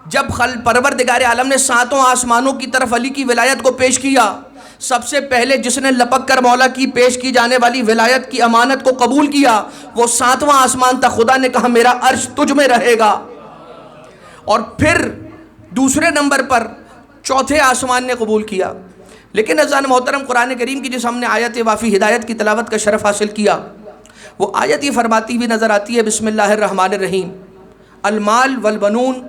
جب پروردگار عالم نے ساتوں آسمانوں کی طرف علی کی ولایت کو پیش کیا، سب سے پہلے جس نے لپک کر مولا کی پیش کی جانے والی ولایت کی امانت کو قبول کیا وہ ساتواں آسمان تھا. خدا نے کہا میرا عرش تجھ میں رہے گا. اور پھر دوسرے نمبر پر چوتھے آسمان نے قبول کیا. لیکن عزیزان محترم، قرآن کریم کی جس ہم نے آیت وافی ہدایت کی تلاوت کا شرف حاصل کیا، وہ آیت یہ فرماتی بھی نظر آتی ہے، بسم اللہ الرحمن الرحیم، المال والبنون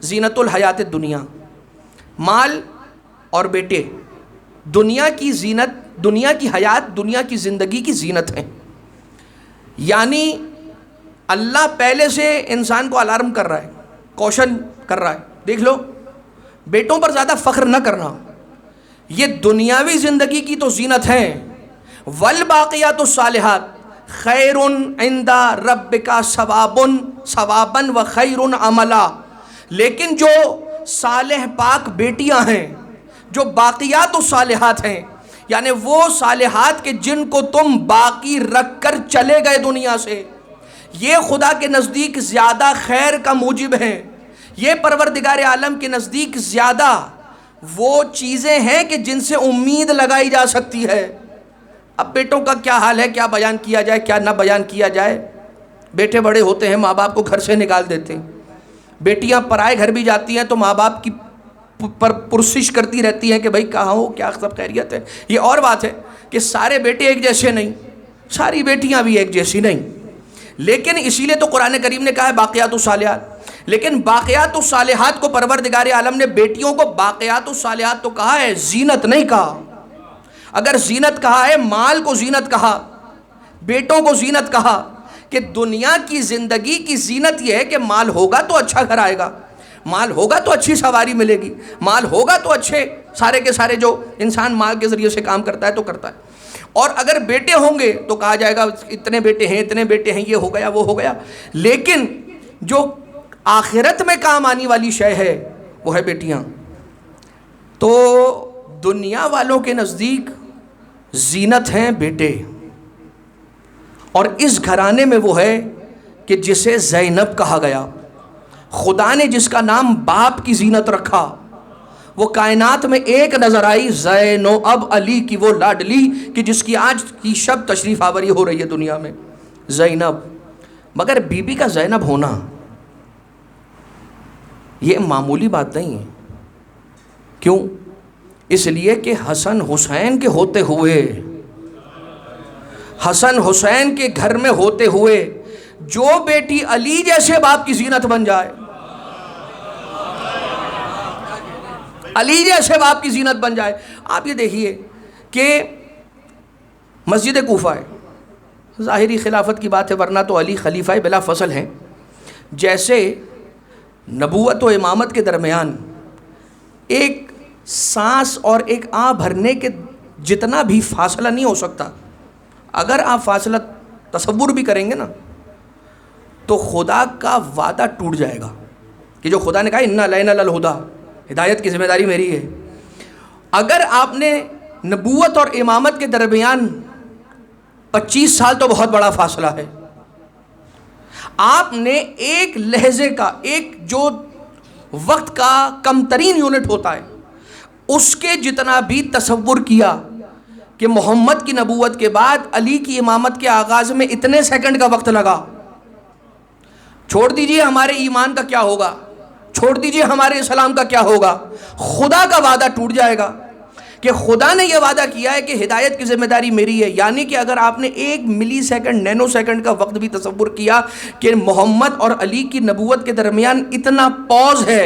زینت الحیات الدنیا. مال اور بیٹے دنیا کی زینت، دنیا کی حیات، دنیا کی زندگی کی زینت ہیں. یعنی اللہ پہلے سے انسان کو الارم کر رہا ہے، کوشن کر رہا ہے، دیکھ لو بیٹوں پر زیادہ فخر نہ کرنا، یہ دنیاوی زندگی کی تو زینت ہیں. والباقیات الصالحات خیر عند ربک ثوابا و خیر عملا. لیکن جو صالح پاک بیٹیاں ہیں، جو باقیات الصالحات ہیں، یعنی وہ صالحات کے جن کو تم باقی رکھ کر چلے گئے دنیا سے، یہ خدا کے نزدیک زیادہ خیر کا موجب ہیں. یہ پروردگار عالم کے نزدیک زیادہ وہ چیزیں ہیں کہ جن سے امید لگائی جا سکتی ہے. اب بیٹوں کا کیا حال ہے، کیا بیان کیا جائے، کیا نہ بیان کیا جائے. بیٹے بڑے ہوتے ہیں، ماں باپ کو گھر سے نکال دیتے ہیں. بیٹیاں پرائے گھر بھی جاتی ہیں تو ماں باپ کی پرسش کرتی رہتی ہیں کہ بھائی کہاں ہو، کیا سب خیریت ہے. یہ اور بات ہے کہ سارے بیٹے ایک جیسے نہیں، ساری بیٹیاں بھی ایک جیسی نہیں. لیکن اسی لیے تو قرآن کریم نے کہا ہے باقیات الصالحات. لیکن باقیات الصالحات کو پروردگار عالم نے بیٹیوں کو باقیات الصالحات تو کہا ہے، زینت نہیں کہا. اگر زینت کہا ہے، مال کو زینت کہا، بیٹوں کو زینت کہا، کہ دنیا کی زندگی کی زینت یہ ہے کہ مال ہوگا تو اچھا گھر آئے گا، مال ہوگا تو اچھی سواری ملے گی، مال ہوگا تو اچھے سارے کے سارے جو انسان مال کے ذریعے سے کام کرتا ہے تو کرتا ہے. اور اگر بیٹے ہوں گے تو کہا جائے گا اتنے بیٹے ہیں، اتنے بیٹے ہیں، یہ ہو گیا وہ ہو گیا. لیکن جو آخرت میں کام آنے والی شے ہے وہ ہے بیٹیاں. تو دنیا والوں کے نزدیک زینت ہیں بیٹے، اور اس گھرانے میں وہ ہے کہ جسے زینب کہا گیا. خدا نے جس کا نام باپ کی زینت رکھا وہ کائنات میں ایک نظر آئی، زینب علی کی وہ لاڈلی کہ جس کی آج کی شب تشریف آوری ہو رہی ہے دنیا میں. زینب مگر بی بی کا زینب ہونا یہ معمولی بات نہیں ہے. کیوں؟ اس لیے کہ حسن حسین کے ہوتے ہوئے، حسن حسین کے گھر میں ہوتے ہوئے جو بیٹی علی جیسے باپ کی زینت بن جائے، علی جیسے باپ کی زینت بن جائے. آپ یہ دیکھیے کہ مسجد کوفہ ہے، ظاہری خلافت کی بات ہے، ورنہ تو علی خلیفہ بلا فصل ہیں. جیسے نبوت و امامت کے درمیان ایک سانس اور ایک آہ بھرنے کے جتنا بھی فاصلہ نہیں ہو سکتا، اگر آپ فاصلہ تصور بھی کریں گے نا تو خدا کا وعدہ ٹوٹ جائے گا کہ جو خدا نے کہا اِنَّا لَيْنَ لَلْہُدَىٰ، ہدایت کی ذمہ داری میری ہے. اگر آپ نے نبوت اور امامت کے درمیان 25 سال تو بہت بڑا فاصلہ ہے، آپ نے ایک لحظے کا، ایک جو وقت کا کم ترین یونٹ ہوتا ہے، اس کے جتنا بھی تصور کیا کہ محمد کی نبوت کے بعد علی کی امامت کے آغاز میں اتنے سیکنڈ کا وقت لگا، چھوڑ دیجئے ہمارے ایمان کا کیا ہوگا، چھوڑ دیجئے ہمارے اسلام کا کیا ہوگا. خدا کا وعدہ ٹوٹ جائے گا کہ خدا نے یہ وعدہ کیا ہے کہ ہدایت کی ذمہ داری میری ہے. یعنی کہ اگر آپ نے 1 ملی سیکنڈ، نینو سیکنڈ کا وقت بھی تصور کیا کہ محمد اور علی کی نبوت کے درمیان اتنا پوز ہے،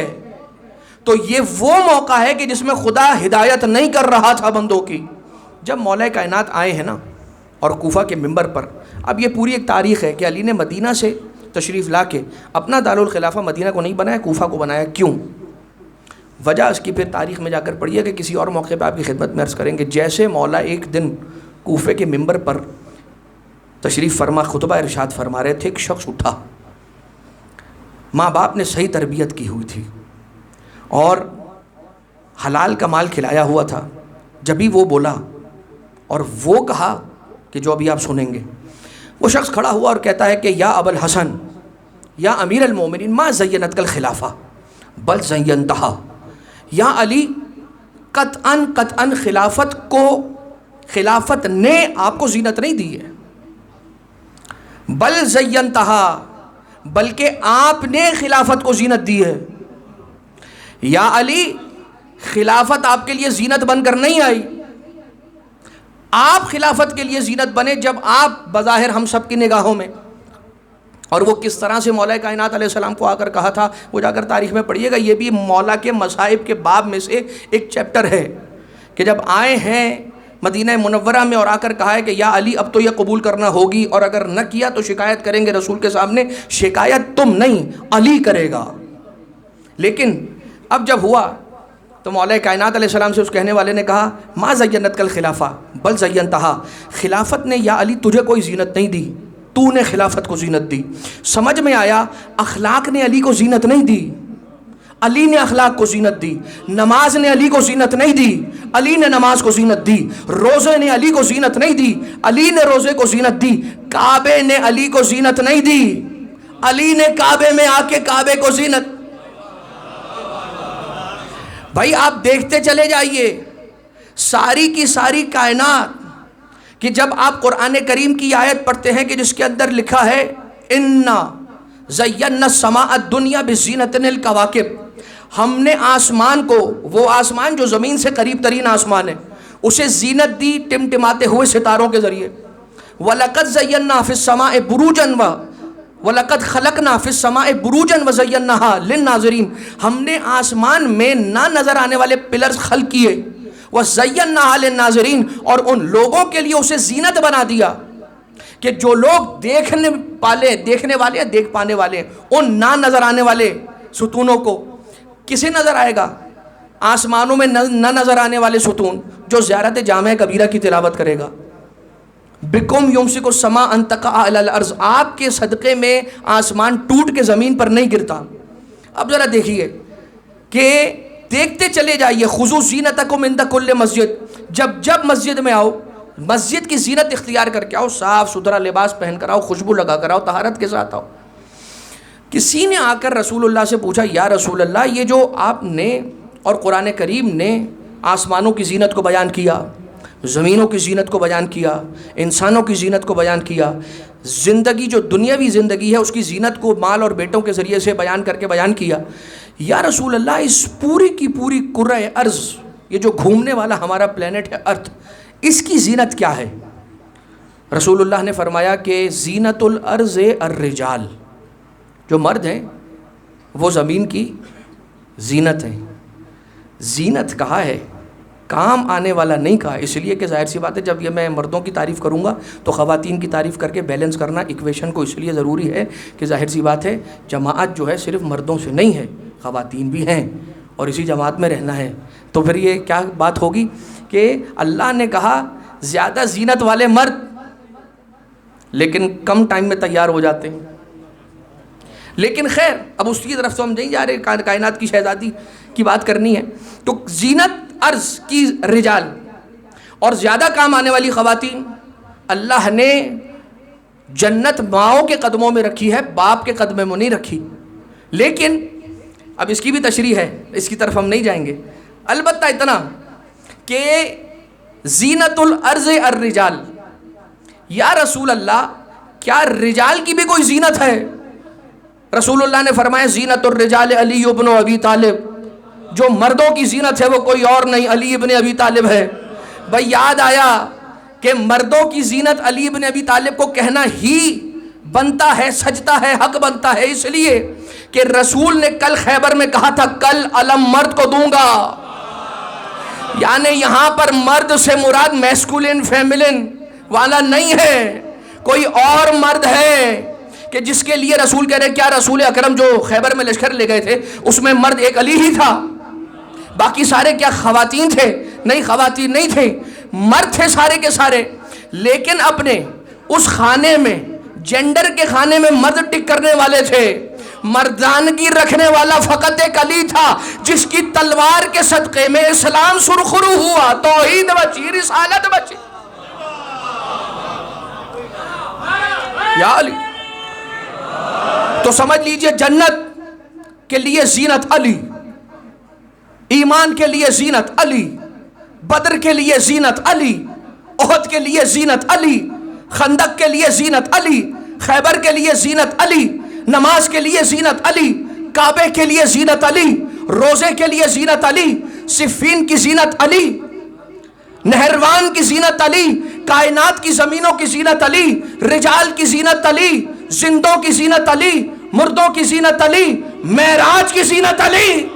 تو یہ وہ موقع ہے کہ جس میں خدا ہدایت نہیں کر رہا تھا بندوں کی. جب مولا کائنات آئے ہیں نا اور کوفہ کے منبر پر، اب یہ پوری ایک تاریخ ہے کہ علی نے مدینہ سے تشریف لا کے اپنا دارالخلافہ مدینہ کو نہیں بنایا، کوفہ کو بنایا. کیوں؟ وجہ اس کی پھر تاریخ میں جا کر پڑھیے کہ کسی اور موقع پہ آپ کی خدمت میں عرض کریں گے. جیسے مولا ایک دن کوفے کے منبر پر تشریف فرما خطبہ ارشاد فرما رہے تھے، ایک شخص اٹھا، ماں باپ نے صحیح تربیت کی ہوئی تھی اور حلال کا مال کھلایا ہوا تھا. جبھی وہ بولا اور وہ کہا کہ جو ابھی آپ سنیں گے، وہ شخص کھڑا ہوا اور کہتا ہے کہ یا ابا الحسن، یا امیر المومنین، ما زینتک الخلافہ بل زینتہا. یا علی، قطعاً خلافت نے آپ کو زینت نہیں دی ہے، بل زینتہا، بلکہ آپ نے خلافت کو زینت دی ہے. یا علی، خلافت آپ کے لیے زینت بن کر نہیں آئی، آپ خلافت کے لیے زینت بنے جب آپ بظاہر ہم سب کی نگاہوں میں. اور وہ کس طرح سے مولا کائنات علیہ السلام کو آ کر کہا تھا، وہ جا کر تاریخ میں پڑھیے گا. یہ بھی مولا کے مصائب کے باب میں سے ایک چیپٹر ہے کہ جب آئے ہیں مدینہ منورہ میں اور آ کر کہا ہے کہ یا علی اب تو یہ قبول کرنا ہوگی، اور اگر نہ کیا تو شکایت کریں گے رسول کے سامنے. شکایت تم نہیں، علی کرے گا. لیکن اب جب ہوا تو مولا کائنات علیہ السلام سے اس کہنے والے نے کہا ما زینت کل خلافہ بل زینتہا، خلافت نے یا علی تجھے کوئی زینت نہیں دی، تو نے خلافت کو زینت دی. سمجھ میں آیا اخلاق نے علی کو زینت نہیں دی، علی نے اخلاق کو زینت دی. نماز نے علی کو زینت نہیں دی، علی نے نماز کو زینت دی. روزے نے علی کو زینت نہیں دی، علی نے روزے کو زینت دی. کعبے نے علی کو زینت نہیں دی، علی نے کعبے میں آ کے کعبے کو زینت. بھائی آپ دیکھتے چلے جائیے ساری کی ساری کائنات کہ جب آپ قرآن کریم کی آیت پڑھتے ہیں کہ جس کے اندر لکھا ہے اِنَّا زَيَّنَّا السَّمَاءَ الدُّنْيَا بِزِينَةٍ الْكَوَاكِبِ، ہم نے آسمان کو، وہ آسمان جو زمین سے قریب ترین آسمان ہے، اسے زینت دی ٹمٹماتے ہوئے ستاروں کے ذریعے. وَلَقَدْ زَيَّنَّا فِي السَّمَاءِ بُرُوجًا وَلَقَدْ خَلَقْنَا فِي السَّمَاءِ بُرُوجًا وَزَيَّنَّاهَا لِلنَّاظِرِينَ، ہم نے آسمان میں نہ نظر آنے والے پلرز خلق کیے. وَزَيَّنَّاهَا لِلنَّاظِرِينَ، اور ان لوگوں کے لیے اسے زینت بنا دیا کہ جو لوگ دیکھنے والے دیکھ پانے والے، ان نہ نظر آنے والے ستونوں کو کسے نظر آئے گا؟ آسمانوں میں نہ نظر آنے والے ستون جو زیارت جامع کبیرہ کی تلاوت کرے گا. بکم یمسک السماء ان تقع علی الارض، آپ کے صدقے میں آسمان ٹوٹ کے زمین پر نہیں گرتا. اب ذرا دیکھیے کہ دیکھتے چلے جائیے خذوا زینتکم عند کل مسجد، جب مسجد میں آؤ، مسجد کی زینت اختیار کر کے آؤ، صاف ستھرا لباس پہن کر آؤ، خوشبو لگا کر آؤ، طہارت کے ساتھ آؤ. کسی نے آ کر رسول اللہ سے پوچھا یا رسول اللہ، یہ جو آپ نے اور قرآن کریم نے آسمانوں کی زینت کو بیان کیا، زمینوں کی زینت کو بیان کیا، انسانوں کی زینت کو بیان کیا، زندگی جو دنیاوی زندگی ہے اس کی زینت کو مال اور بیٹوں کے ذریعے سے بیان کر کے بیان کیا۔ یا رسول اللہ، اس پوری کی پوری کرۂ ارض، یہ جو گھومنے والا ہمارا پلینٹ ہے ارتھ، اس کی زینت کیا ہے؟ رسول اللہ نے فرمایا کہ زینت الارض الرجال، جو مرد ہیں وہ زمین کی زینت ہیں۔ زینت کہا ہے، کام آنے والا نہیں کہا، اس لیے کہ ظاہر سی بات ہے جب یہ میں مردوں کی تعریف کروں گا تو خواتین کی تعریف کر کے بیلنس کرنا ایکویشن کو اس لیے ضروری ہے کہ ظاہر سی بات ہے جماعت جو ہے صرف مردوں سے نہیں ہے، خواتین بھی ہیں اور اسی جماعت میں رہنا ہے۔ تو پھر یہ کیا بات ہوگی کہ اللہ نے کہا زیادہ زینت والے مرد لیکن کم ٹائم میں تیار ہو جاتے ہیں۔ لیکن خیر، اب اس کی طرف تو ہم نہیں جا رہے، کائنات کی شہزادی کی بات کرنی ہے۔ تو زینت ارض کی رجال اور زیادہ کام آنے والی خواتین، اللہ نے جنت ماؤں کے قدموں میں رکھی ہے، باپ کے قدموں میں نہیں رکھی۔ لیکن اب اس کی بھی تشریح ہے، اس کی طرف ہم نہیں جائیں گے، البتہ اتنا کہ زینت الارض الرجال، یا رسول اللہ کیا رجال کی بھی کوئی زینت ہے؟ رسول اللہ نے فرمایا زینت الرجال علی ابن ابی طالب، جو مردوں کی زینت ہے وہ کوئی اور نہیں، علی ابن ابی طالب ہے۔ بھائی یاد آیا کہ مردوں کی زینت علی ابن ابی طالب کو کہنا ہی بنتا ہے، سجتا ہے، حق بنتا ہے، اس لیے کہ رسول نے کل خیبر میں کہا تھا کل علم مرد کو دوں گا، یعنی یہاں پر مرد سے مراد میسکولن فیملن والا نہیں ہے، کوئی اور مرد ہے کہ جس کے لیے رسول کہہ رہے کیا رسول اکرم جو خیبر میں لشکر لے گئے تھے اس میں مرد ایک علی ہی تھا، باقی سارے کیا خواتین تھے؟ نہیں، خواتین نہیں تھے، مرد تھے سارے کے سارے۔ لیکن اپنے اس خانے میں، جینڈر کے خانے میں مرد ٹک کرنے والے تھے، مردانگی رکھنے والا فقط ایک علی تھا جس کی تلوار کے صدقے میں اسلام سرخرو ہوا، توحید بچی، رسالت بچی۔ یا علی، تو سمجھ لیجئے جنت کے لیے زینت علی، ایمان کے لیے زینت علی، بدر کے لیے زینت علی، احد کے لیے زینت علی، خندق کے لیے زینت علی، خیبر کے لیے زینت علی، نماز کے لیے زینت علی، کعبے کے لیے زینت علی، روزے کے لیے زینت علی، صفین کی زینت علی، نہروان کی زینت علی، کائنات کی زمینوں کی زینت علی، رجال کی زینت علی، زندوں کی زینت علی، مردوں کی زینت علی، معراج کی زینت علی،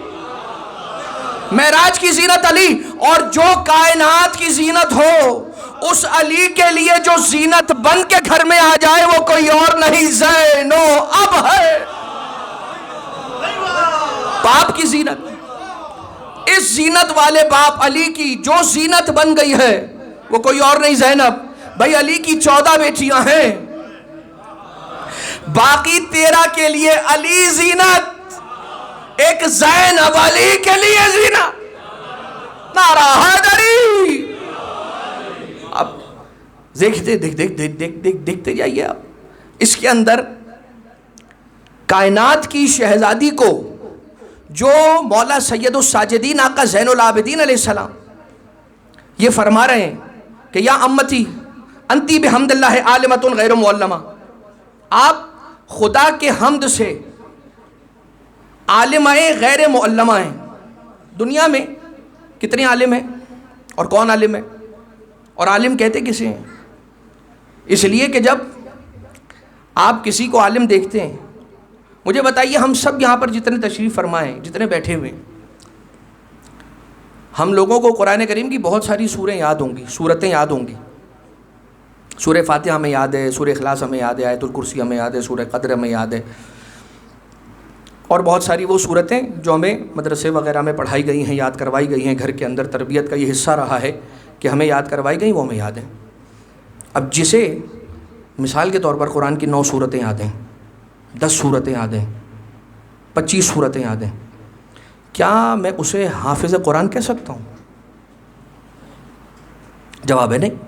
معراج کی زینت علی۔ اور جو کائنات کی زینت ہو اس علی کے لیے جو زینت بن کے گھر میں آ جائے وہ کوئی اور نہیں، زینو اب ہے، باپ کی زینت، اس زینت والے باپ علی کی جو زینت بن گئی ہے وہ کوئی اور نہیں زینب۔ بھائی علی کی 14 بیٹیاں ہیں، باقی 13 کے لیے علی زینت، ایک زینب علی کے لیے زینت، نعرہ حیدری۔ اب دیکھتے جائیے آپ اس کے اندر کائنات کی شہزادی کو جو مولا سید الساجدین آقا زین العابدین علیہ السلام یہ فرما رہے ہیں کہ یا امتی انتی بحمد اللہ عالمۃ غیر معلمہ، آپ خدا کے حمد سے عالمہ غیر معلمہ ہیں۔ دنیا میں کتنے عالم ہیں اور کون عالم ہے؟ اور عالم کہتے کسے ہیں؟ اس لیے کہ جب آپ کسی کو عالم دیکھتے ہیں، مجھے بتائیے ہم سب یہاں پر جتنے تشریف فرمائے ہیں، جتنے بیٹھے ہوئے ہیں، ہم لوگوں کو قرآن کریم کی بہت ساری سوریں یاد ہوں گی، سورتیں یاد ہوں گی، سورہ فاتحہ ہمیں یاد ہے، سورہ اخلاص ہمیں یاد ہے، آیت الکرسی ہمیں یاد ہے، سورہ قدر ہمیں یاد ہے، اور بہت ساری وہ سورتیں جو ہمیں مدرسے وغیرہ میں پڑھائی گئی ہیں، یاد کروائی گئی ہیں، گھر کے اندر تربیت کا یہ حصہ رہا ہے کہ ہمیں یاد کروائی گئی، وہ ہمیں یاد ہیں۔ اب جسے مثال کے طور پر قرآن کی 9 سورتیں یاد ہیں، 10 سورتیں یاد ہیں، 25 سورتیں یاد ہیں، کیا میں اسے حافظ قرآن کہہ سکتا ہوں؟ جواب ہے نہیں۔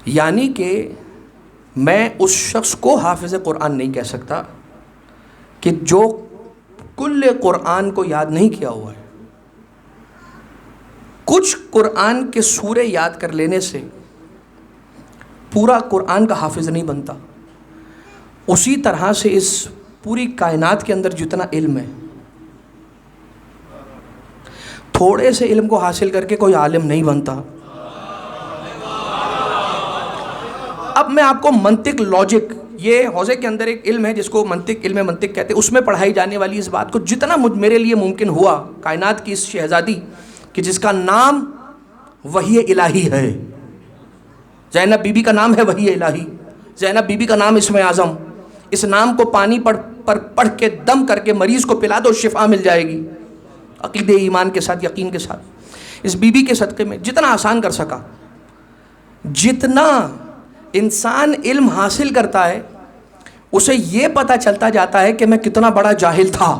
یعنی کہ میں اس شخص کو حافظ قرآن نہیں کہہ سکتا کہ جو کل قرآن کو یاد نہیں کیا ہوا ہے، کچھ قرآن کے سورے یاد کر لینے سے پورا قرآن کا حافظ نہیں بنتا. اسی طرح سے اس پوری کائنات کے اندر جتنا علم ہے، تھوڑے سے علم کو حاصل کر کے کوئی عالم نہیں بنتا. اب میں آپ کو منطق، لاجک، یہ حوزے کے اندر ایک علم ہے جس کو منطق، علم منطق کہتے ہیں، اس میں پڑھائی جانے والی اس بات کو جتنا میرے لیے ممکن ہوا، کائنات کی اس شہزادی کہ جس کا نام وحی الہی ہے، زینب بی بی کا نام ہے وحی الہی، زینب بی بی کا نام اسم اعظم، اس نام کو پانی پر پڑھ کے دم کر کے مریض کو پلا دو، شفا مل جائے گی، عقیدے ایمان کے ساتھ، یقین کے ساتھ. اس بی بی کے صدقے میں جتنا آسان کر سکا، جتنا انسان علم حاصل کرتا ہے اسے یہ پتہ چلتا جاتا ہے کہ میں کتنا بڑا جاہل تھا.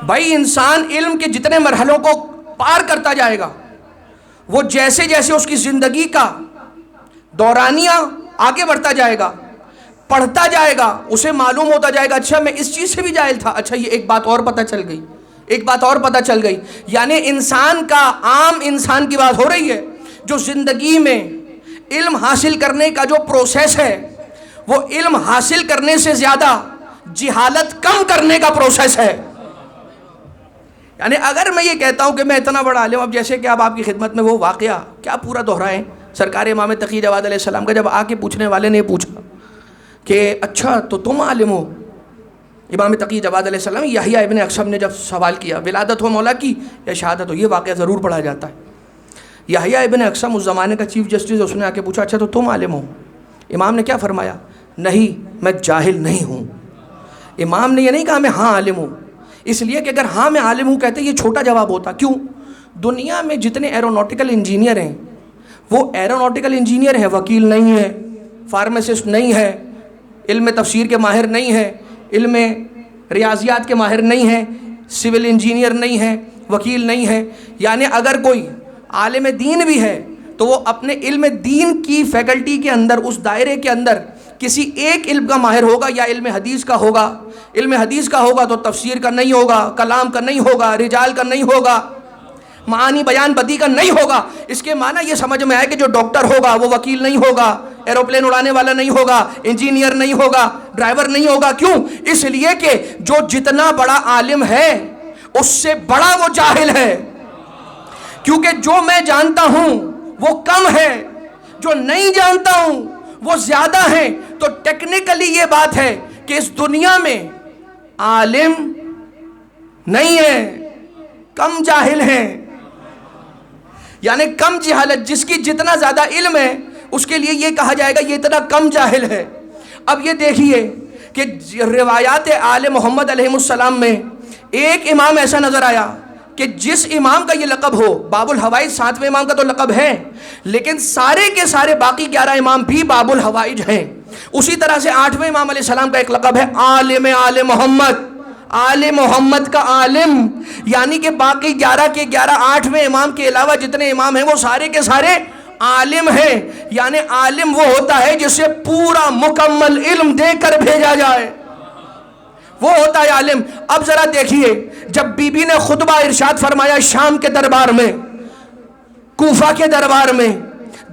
بھائی انسان علم کے جتنے مرحلوں کو پار کرتا جائے گا، وہ جیسے جیسے اس کی زندگی کا دورانیہ آگے بڑھتا جائے گا، پڑھتا جائے گا، اسے معلوم ہوتا جائے گا اچھا میں اس چیز سے بھی جاہل تھا، اچھا یہ ایک بات اور پتہ چل گئی، ایک بات اور پتہ چل گئی. یعنی انسان کا، عام انسان کی بات ہو رہی ہے، جو زندگی میں علم حاصل کرنے کا جو پروسیس ہے، وہ علم حاصل کرنے سے زیادہ جہالت کم کرنے کا پروسیس ہے. یعنی اگر میں یہ کہتا ہوں کہ میں اتنا بڑا عالم، اب جیسے کہ اب آپ کی خدمت میں وہ واقعہ کیا پورا دہرائیں، سرکار امام تقی جواد علیہ السلام کا جب آ کے پوچھنے والے نے پوچھا کہ اچھا تو تم عالم ہو، امام تقی جواد علیہ السلام، یحییٰ ابن اقسم نے جب سوال کیا ولادت ہو مولا کی یا شہادت ہو، یہ واقعہ ضرور پڑھا جاتا ہے. یحییٰ ابن اقسم اس زمانے کا چیف جسٹس، اس نے آ کے پوچھا اچھا تو تم عالم ہو. امام نے کیا فرمایا؟ نہیں میں جاہل نہیں ہوں. امام نے یہ نہیں کہا میں ہاں عالم ہوں، اس لیے کہ اگر ہاں میں عالم ہوں کہتے یہ چھوٹا جواب ہوتا. کیوں؟ دنیا میں جتنے ایروناٹیکل انجینئر ہیں وہ ایروناٹیکل انجینئر ہیں، وکیل نہیں ہے، فارمیسسٹ نہیں ہے، علم تفسیر کے ماہر نہیں ہے، علم ریاضیات کے ماہر نہیں ہے، سول انجینئر نہیں ہے، وکیل نہیں ہے. یعنی اگر کوئی عالم دین بھی ہے تو وہ اپنے علم دین کی فیکلٹی کے اندر، اس دائرے کے اندر کسی ایک علم کا ماہر ہوگا، یا علم حدیث کا ہوگا. علم حدیث کا ہوگا تو تفسیر کا نہیں ہوگا، کلام کا نہیں ہوگا، رجال کا نہیں ہوگا، معانی بیان بدی کا نہیں ہوگا. اس کے معنی یہ سمجھ میں آئے کہ جو ڈاکٹر ہوگا وہ وکیل نہیں ہوگا، ایروپلین اڑانے والا نہیں ہوگا، انجینئر نہیں ہوگا، ڈرائیور نہیں ہوگا. کیوں؟ اس لیے کہ جو جتنا بڑا عالم ہے اس سے بڑا وہ جاہل ہے. کیونکہ جو میں جانتا ہوں وہ کم ہے، جو نہیں جانتا ہوں وہ زیادہ ہے. تو ٹیکنیکلی یہ بات ہے کہ اس دنیا میں عالم نہیں ہے، کم جاہل ہیں. یعنی کم جہالت، جس کی جتنا زیادہ علم ہے اس کے لیے یہ کہا جائے گا یہ اتنا کم جاہل ہے. اب یہ دیکھیے کہ روایات آل محمد علیہ السلام میں ایک امام ایسا نظر آیا کہ جس امام کا یہ لقب ہو، باب الحوائج 7ویں امام کا تو لقب ہے، لیکن سارے کے سارے باقی 11 امام بھی باب الحوائج ہیں. اسی طرح سے 8ویں امام علیہ السلام کا ایک لقب ہے عالم آل محمد، آل محمد کا عالم. یعنی کہ باقی 11 کے 11 8ویں امام کے علاوہ جتنے امام ہیں وہ سارے کے سارے عالم ہیں. یعنی عالم وہ ہوتا ہے جسے پورا مکمل علم دے کر بھیجا جائے، وہ ہوتا ہے عالم. اب ذرا دیکھیے، جب بی بی نے خطبہ ارشاد فرمایا شام کے دربار میں، کوفہ کے دربار میں،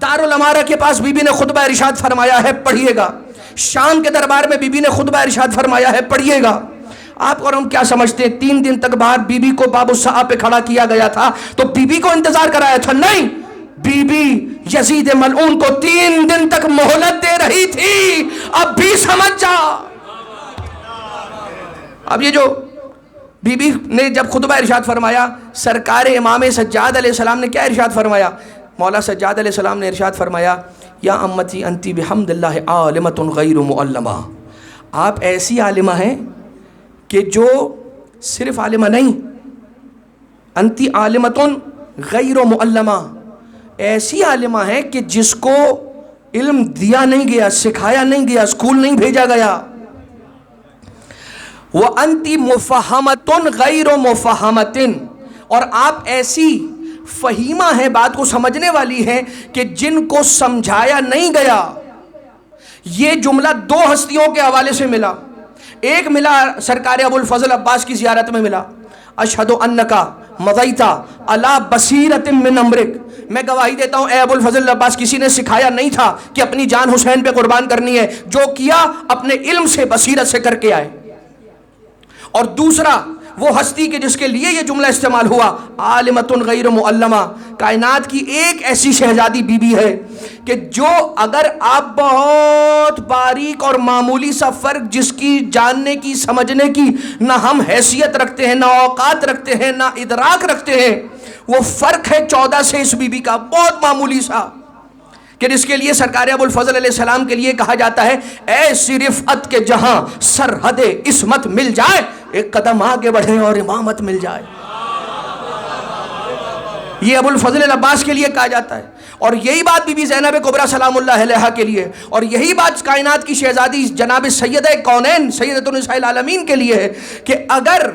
دارالامارہ کے پاس بی بی نے خطبہ ارشاد فرمایا ہے، پڑھیے گا. شام کے دربار میں بی بی نے خطبہ ارشاد فرمایا ہے، پڑھیے گا. آپ اور ہم کیا سمجھتے ہیں 3 دن تک باہر بی بی کو باب الصحاب پہ کھڑا کیا گیا تھا تو بی بی کو انتظار کرایا تھا؟ نہیں، بی بی یزید ملعون کو 3 دن تک مہلت دے رہی تھی. اب بھی سمجھ جا. اب یہ جو بی بی نے جب خطبہ ارشاد فرمایا، سرکار امام سجاد علیہ السلام نے کیا ارشاد فرمایا؟ مولا سجاد علیہ السلام نے ارشاد فرمایا یا امتی انتی بحمد اللہ عالمۃ غیر معلمہ. آپ ایسی عالمہ ہیں کہ جو صرف عالمہ نہیں، انتی عالمۃ غیر معلمہ، ایسی عالمہ ہے کہ جس کو علم دیا نہیں گیا، سکھایا نہیں گیا، اسکول نہیں بھیجا گیا. وَأَنْتِ مُفَحَّمَةٌ غَيْرُ مُفَحَّمَةٍ، اور آپ ایسی فہیمہ ہیں، بات کو سمجھنے والی ہیں کہ جن کو سمجھایا نہیں گیا. یہ جملہ 2 ہستیوں کے حوالے سے ملا. ایک ملا سرکار ابو الفضل عباس کی زیارت میں ملا، اشہد انکا مضیتا علی بصیرۃ من امرک، میں گواہی دیتا ہوں اے ابو الفضل عباس کسی نے سکھایا نہیں تھا کہ اپنی جان حسین پہ قربان کرنی ہے، جو کیا اپنے علم سے بصیرت سے کر کے آئے۔ اور دوسرا وہ ہستی کہ جس کے لیے یہ جملہ استعمال ہوا، عالمۃ غیر معلمہ، کائنات کی ایک ایسی شہزادی بی بی ہے کہ جو اگر آپ بہت باریک اور معمولی سا فرق جس کی جاننے کی سمجھنے کی نہ ہم حیثیت رکھتے ہیں، نہ اوقات رکھتے ہیں، نہ ادراک رکھتے ہیں، وہ فرق ہے 14 سے اس بی بی کا، بہت معمولی سا، کہ جس کے لیے سرکار ابو الفضل علیہ السلام کے لیے کہا جاتا ہے ایسی رفعت کے جہاں سرحد عصمت مل جائے، ایک قدم آگے بڑھیں اور امامت مل جائے۔ یہ ابو الفضل العباس کے لیے کہا جاتا ہے، اور یہی بات بی بی زینب کبریٰ سلام اللہ علیہا کے لیے، اور یہی بات کائنات کی شہزادی جناب سیدہ کونین سیدۃ النساء العالمین کے لیے ہے کہ اگر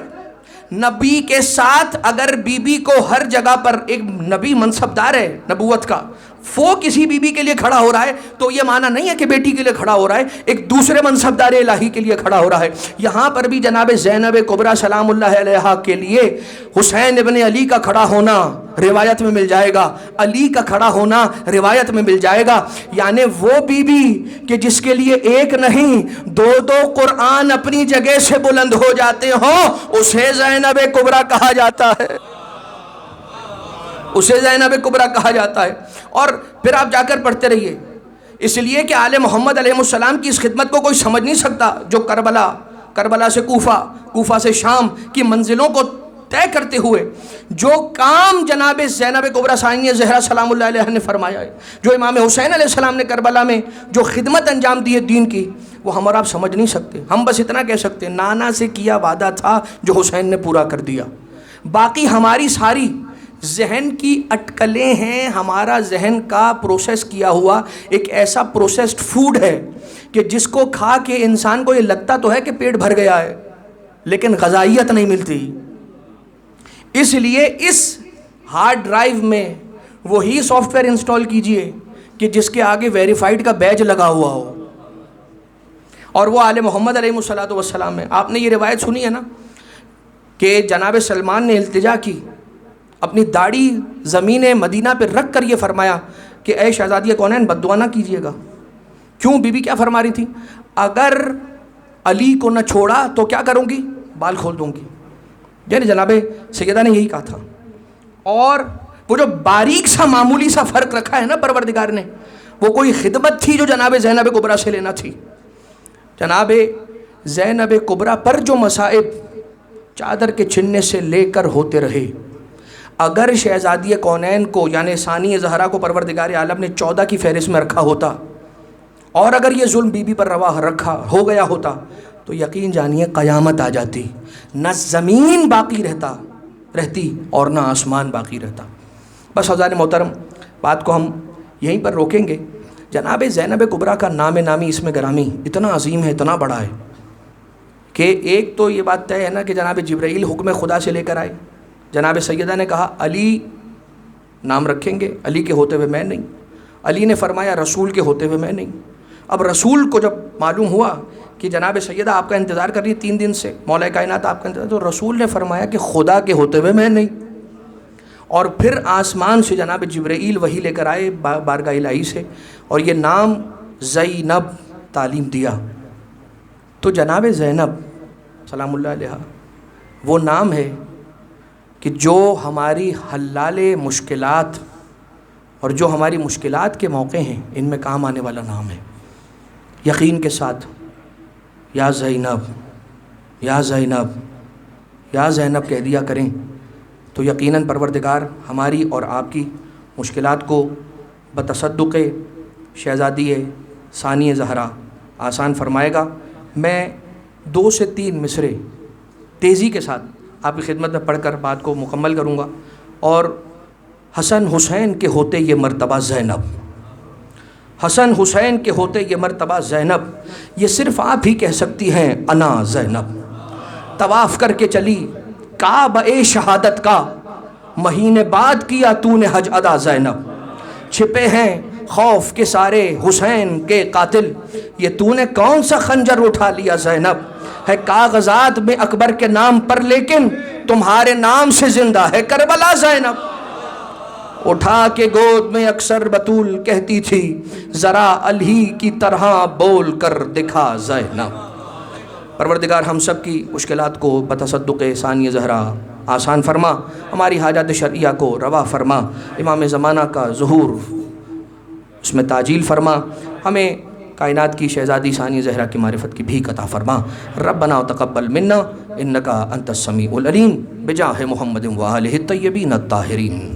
نبی کے ساتھ اگر بی بی کو ہر جگہ پر ایک نبی منصب دار ہے نبوت کا، وہ کسی بی بی کے لیے کھڑا ہو رہا ہے تو یہ معنی نہیں ہے کہ بیٹی کے لیے کھڑا ہو رہا ہے، ایک دوسرے منصب دار الہی کے لیے کھڑا ہو رہا ہے۔ یہاں پر بھی جناب زینب کبریٰ سلام اللہ علیہا کے لیے حسین ابن علی کا کھڑا ہونا روایت میں مل جائے گا، علی کا کھڑا ہونا روایت میں مل جائے گا، یعنی وہ بی بی کہ جس کے لیے ایک نہیں دو دو قرآن اپنی جگہ سے بلند ہو جاتے ہوں، اسے زینب کبریٰ کہا جاتا ہے، اسے زینب کبریٰ کہا جاتا ہے۔ اور پھر آپ جا کر پڑھتے رہیے، اس لیے کہ آل محمد علیہ السلام کی اس خدمت کو کوئی سمجھ نہیں سکتا جو کربلا سے کوفہ سے شام کی منزلوں کو طے کرتے ہوئے جو کام جناب زینب کبریٰ ثانیہ زہرا سلام اللہ علیہ نے فرمایا ہے، جو امام حسین علیہ السلام نے کربلا میں جو خدمت انجام دی ہے دین کی، وہ ہم اور آپ سمجھ نہیں سکتے۔ ہم بس اتنا کہہ سکتے ہیں نانا سے کیا وعدہ تھا جو حسین نے پورا کر دیا، باقی ہماری ساری ذہن کی اٹکلیں ہیں، ہمارا ذہن کا پروسیس کیا ہوا ایک ایسا پروسیسڈ فوڈ ہے کہ جس کو کھا کے انسان کو یہ لگتا تو ہے کہ پیٹ بھر گیا ہے لیکن غذائیت نہیں ملتی۔ اس لیے اس ہارڈ ڈرائیو میں وہی سافٹ ویئر انسٹال کیجئے کہ جس کے آگے ویریفائڈ کا بیج لگا ہوا ہو، اور وہ آل محمد علیہ السلام میں آپ نے یہ روایت سنی ہے نا کہ جناب سلمان نے التجا کی، اپنی داڑھی زمین مدینہ پہ رکھ کر یہ فرمایا کہ اے شہزادی کونین بد دعا نہ کیجیے گا۔ کیوں؟ بی بی کیا فرما رہی تھی؟ اگر علی کو نہ چھوڑا تو کیا کروں گی؟ بال کھول دوں گی، یعنی جناب سیدہ نے یہی کہا تھا۔ اور وہ جو باریک سا معمولی سا فرق رکھا ہے نا پروردگار نے، وہ کوئی خدمت تھی جو جناب زینب کبریٰ سے لینا تھی۔ جناب زینب کبریٰ پر جو مصائب چادر کے چھننے سے لے کر ہوتے رہے، اگر شہزادی کونین کو یعنی ثانی زہرا کو پروردگار عالم نے 14 کی فہرست میں رکھا ہوتا، اور اگر یہ ظلم بی بی پر روا رکھا ہو گیا ہوتا تو یقین جانیے قیامت آ جاتی، نہ زمین باقی رہتی اور نہ آسمان باقی رہتا۔ بس حضرات محترم، بات کو ہم یہیں پر روکیں گے۔ جناب زینب کبریٰ کا نام نامی اسم گرامی اتنا عظیم ہے، اتنا بڑا ہے کہ ایک تو یہ بات طے ہے نا کہ جناب جبرائیل حکم خدا سے لے کر آئے، جناب سیدہ نے کہا علی نام رکھیں گے، علی کے ہوتے ہوئے میں نہیں، علی نے فرمایا رسول کے ہوتے ہوئے میں نہیں۔ اب رسول کو جب معلوم ہوا کہ جناب سیدہ آپ کا انتظار کر رہی ہے 3 دن سے، مولا کائنات آپ کا انتظار، تو رسول نے فرمایا کہ خدا کے ہوتے ہوئے میں نہیں۔ اور پھر آسمان سے جناب جبرائیل وحی لے کر آئے بارگاہ الہی سے، اور یہ نام زینب تعلیم دیا۔ تو جناب زینب سلام اللہ علیہا وہ نام ہے کہ جو ہماری حلال مشکلات اور جو ہماری مشکلات کے موقع ہیں ان میں کام آنے والا نام ہے۔ یقین کے ساتھ یا زینب یا زینب یا زینب کہہ دیا کریں تو یقیناً پروردگار ہماری اور آپ کی مشکلات کو بتصدق شہزادی ثانی زہرا آسان فرمائے گا۔ میں 2 سے 3 مصرے تیزی کے ساتھ آپ کی خدمت میں پڑھ کر بات کو مکمل کروں گا۔ اور حسن حسین کے ہوتے یہ مرتبہ زینب، حسن حسین کے ہوتے یہ مرتبہ زینب، یہ صرف آپ ہی کہہ سکتی ہیں انا زینب۔ طواف کر کے چلی کعبہ شہادت کا، مہینے بعد کیا تو نے حج ادا زینب۔ چھپے ہیں خوف کے سارے حسین کے قاتل، یہ تو نے کون سا خنجر اٹھا لیا زینب۔ ہے کاغذات میں اکبر کے نام پر لیکن تمہارے نام سے زندہ ہے کربلا زینب. اٹھا کے گود میں اکثر بطول کہتی تھی ذرا علی کی طرح بول کر دکھا زینب. پروردگار ہم سب کی مشکلات کو بتصدق ثانی زہرا آسان فرما، ہماری حاجات شرعیہ کو روا فرما، امام زمانہ کا ظہور اس میں تعجیل فرما، ہمیں کائنات کی شہزادی ثانی زہرا کی معرفت کی بھیک عطا فرما. ربنا تقبل منا انکا انت السمیع العلیم بجاہ محمد و آلہ الطیبین الطاہرین.